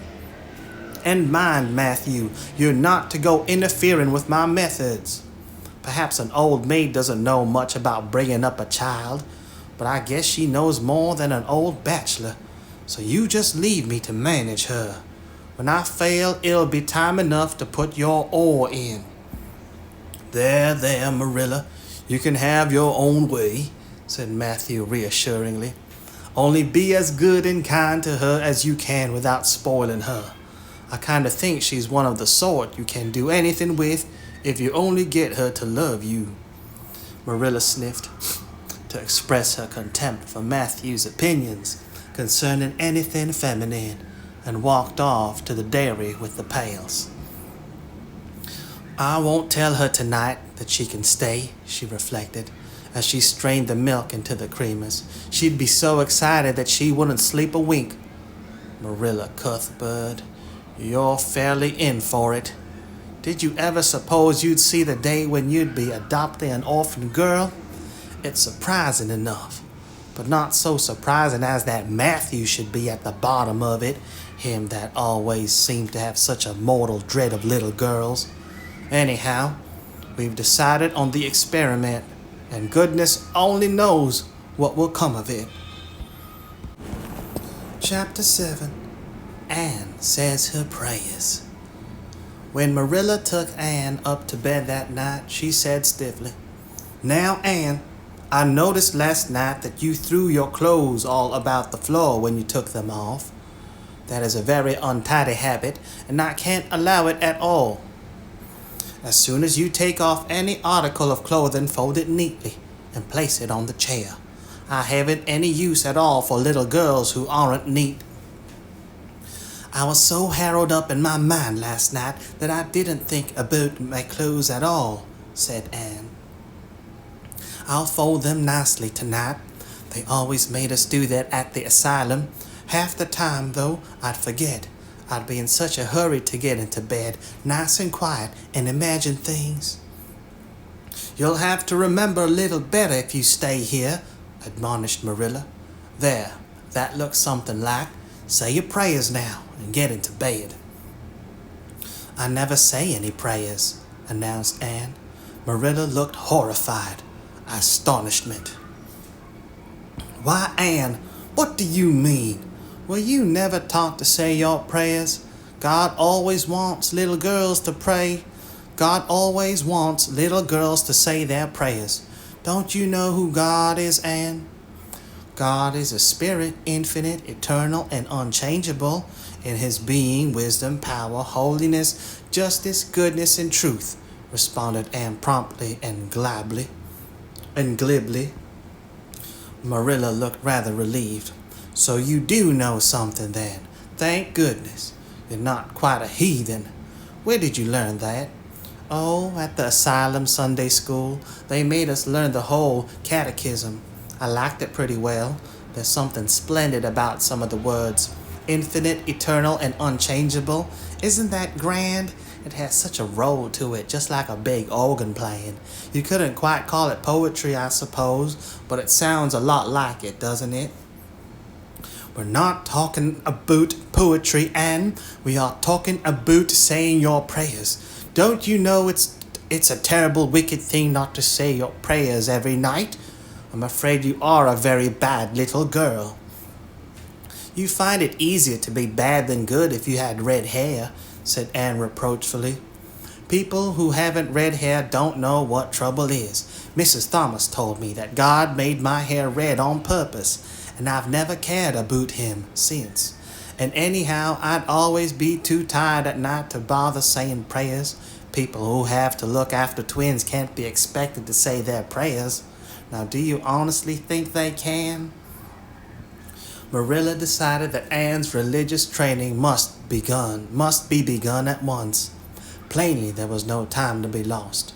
And mind, Matthew, you're not to go interfering with my methods. Perhaps an old maid doesn't know much about bringing up a child, but I guess she knows more than an old bachelor, so you just leave me to manage her. When I fail, it'll be time enough to put your oar in." There, Marilla, you can have your own way," said Matthew reassuringly. "Only be as good and kind to her as you can without spoiling her. I kind of think she's one of the sort you can do anything with if you only get her to love you." Marilla sniffed to express her contempt for Matthew's opinions concerning anything feminine and walked off to the dairy with the pails. "I won't tell her tonight that she can stay," she reflected, as she strained the milk into the creamers. "She'd be so excited that she wouldn't sleep a wink. Marilla Cuthbert, you're fairly in for it. Did you ever suppose you'd see the day when you'd be adopting an orphan girl? It's surprising enough, but not so surprising as that Matthew should be at the bottom of it, him that always seemed to have such a mortal dread of little girls. Anyhow, we've decided on the experiment, and goodness only knows what will come of it." Chapter 7. Anne Says Her Prayers. When Marilla took Anne up to bed that night, she said stiffly, "Now, Anne, I noticed last night that you threw your clothes all about the floor when you took them off. That is a very untidy habit, and I can't allow it at all. As soon as you take off any article of clothing, fold it neatly and place it on the chair. I haven't any use at all for little girls who aren't neat." "I was so harrowed up in my mind last night that I didn't think about my clothes at all," said Anne. "I'll fold them nicely tonight. They always made us do that at the asylum. Half the time, though, I'd forget. I'd be in such a hurry to get into bed, nice and quiet, and imagine things." "You'll have to remember a little better if you stay here," admonished Marilla. "There, that looks something like. Say your prayers now and get into bed." "I never say any prayers," announced Anne. Marilla looked horrified. Astonishment. "Why, Anne, what do you mean? Were you never taught to say your prayers? God always wants little girls to pray. God always wants little girls to say their prayers. Don't you know who God is, Anne? God is a spirit, infinite, eternal, and unchangeable in his being, wisdom, power, holiness, justice, goodness, and truth," responded Anne promptly and glibly. Marilla looked rather relieved. So you do know something then. Thank goodness. You're not quite a heathen. Where did you learn that? Oh, at the Asylum Sunday School. They made us learn the whole catechism. I liked it pretty well. There's something splendid about some of the words. Infinite, eternal, and unchangeable. Isn't that grand? It has such a roll to it, just like a big organ playing. You couldn't quite call it poetry, I suppose, but it sounds a lot like it, doesn't it? We're not talking about poetry, Anne. We are talking about saying your prayers. Don't you know it's a terrible, wicked thing not to say your prayers every night? I'm afraid you are a very bad little girl. You find it easier to be bad than good if you had red hair, said Anne reproachfully. People who haven't red hair don't know what trouble is. Mrs. Thomas told me that God made my hair red on purpose, and I've never cared about him since. And anyhow, I'd always be too tired at night to bother saying prayers. People who have to look after twins can't be expected to say their prayers. Now, do you honestly think they can? Marilla decided that Anne's religious training must be begun at once. Plainly, there was no time to be lost.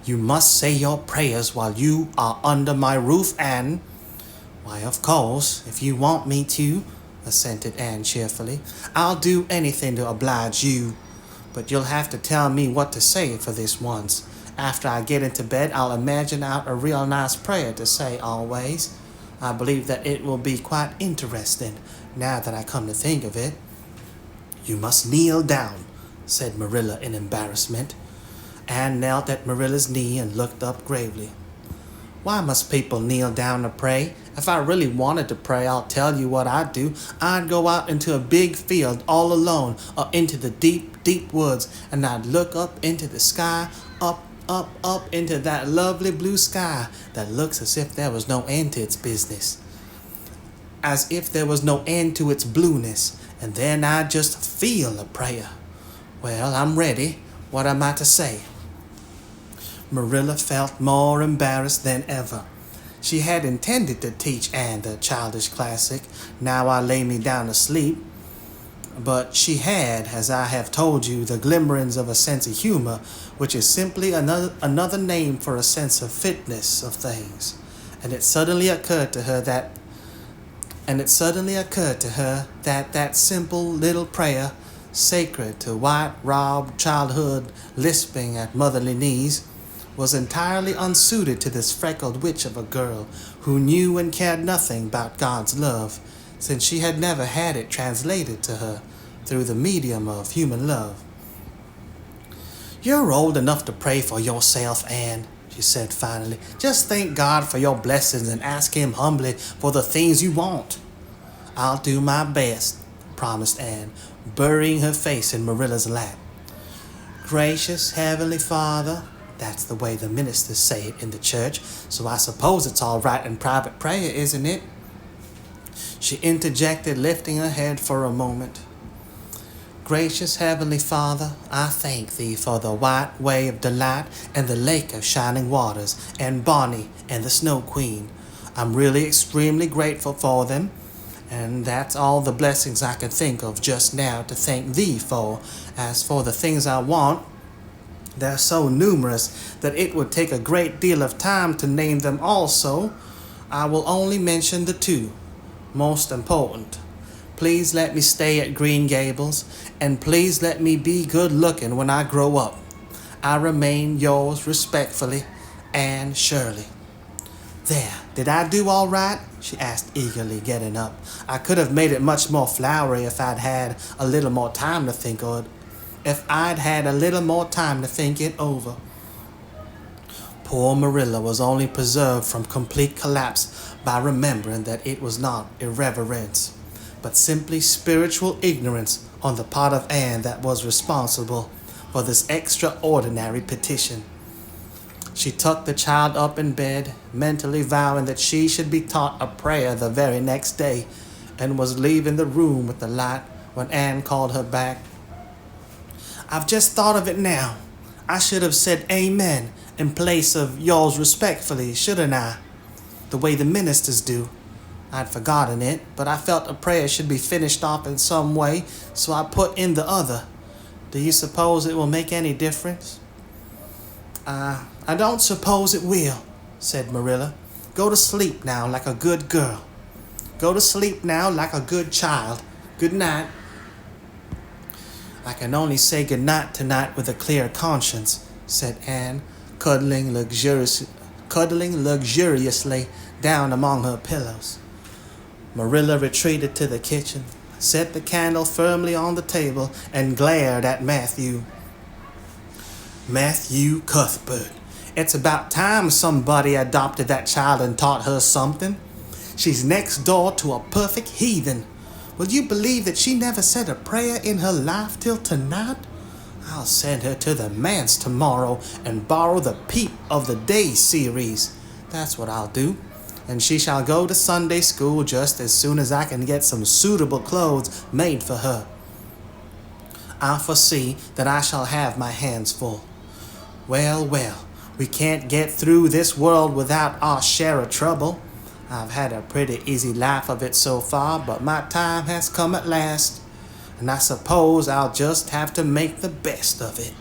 You must say your prayers while you are under my roof, Anne. Why, of course, if you want me to, assented Anne cheerfully. I'll do anything to oblige you. But you'll have to tell me what to say for this once. After I get into bed, I'll imagine out a real nice prayer to say always. I believe that it will be quite interesting, now that I come to think of it. You must kneel down, said Marilla in embarrassment. Anne knelt at Marilla's knee and looked up gravely. Why must people kneel down to pray? If I really wanted to pray, I'll tell you what I'd do. I'd go out into a big field all alone or into the deep, deep woods, and I'd look up into the sky, up into that lovely blue sky that looks as if there was no end to its business. As if there was no end to its blueness, and then I'd just feel a prayer. Well, I'm ready. What am I to say? Marilla felt more embarrassed than ever. She had intended to teach Anne the childish classic, Now I Lay Me Down to Sleep, but she had, as I have told you, the glimmerings of a sense of humor, which is simply another name for a sense of fitness of things. And it suddenly occurred to her that that simple little prayer, sacred to white-robed childhood lisping at motherly knees, was entirely unsuited to this freckled witch of a girl who knew and cared nothing about God's love, since she had never had it translated to her through the medium of human love. You're old enough to pray for yourself, Anne, she said finally. Just thank God for your blessings and ask him humbly for the things you want. I'll do my best, promised Anne, burying her face in Marilla's lap. Gracious Heavenly Father, that's the way the ministers say it in the church, so I suppose it's all right in private prayer, isn't it? She interjected, lifting her head for a moment. Gracious Heavenly Father, I thank Thee for the white way of delight and the lake of shining waters and Bonnie and the Snow Queen. I'm really extremely grateful for them, and that's all the blessings I could think of just now to thank Thee for. As for the things I want, they're so numerous that it would take a great deal of time to name them all, so I will only mention the two most important. Please let me stay at Green Gables, and please let me be good looking when I grow up. I remain yours respectfully, Anne Shirley. There, did I do all right? She asked eagerly, getting up. I could have made it much more flowery if I'd had a little more time to think of it. If I'd had a little more time to think it over. Poor Marilla was only preserved from complete collapse by remembering that it was not irreverence, but simply spiritual ignorance on the part of Anne that was responsible for this extraordinary petition. She tucked the child up in bed, mentally vowing that she should be taught a prayer the very next day, and was leaving the room with the light when Anne called her back. I've just thought of it now. I should have said amen in place of yours respectfully, shouldn't I? the way the ministers do. I'd forgotten it, but I felt a prayer should be finished off in some way, so I put in the other. Do you suppose it will make any difference? I don't suppose it will, said Marilla. Go to sleep now like a good girl. Go to sleep now like a good child. Good night. I can only say good night tonight with a clear conscience, said Anne, cuddling luxuriously down among her pillows. Marilla retreated to the kitchen, set the candle firmly on the table, and glared at Matthew. Matthew Cuthbert. It's about time somebody adopted that child and taught her something. She's next door to a perfect heathen. Will you believe that she never said a prayer in her life till tonight? I'll send her to the manse tomorrow and borrow the Peep of the Day series. That's what I'll do. And she shall go to Sunday school just as soon as I can get some suitable clothes made for her. I foresee that I shall have my hands full. Well, we can't get through this world without our share of trouble. I've had a pretty easy life of it so far, but my time has come at last, and I suppose I'll just have to make the best of it.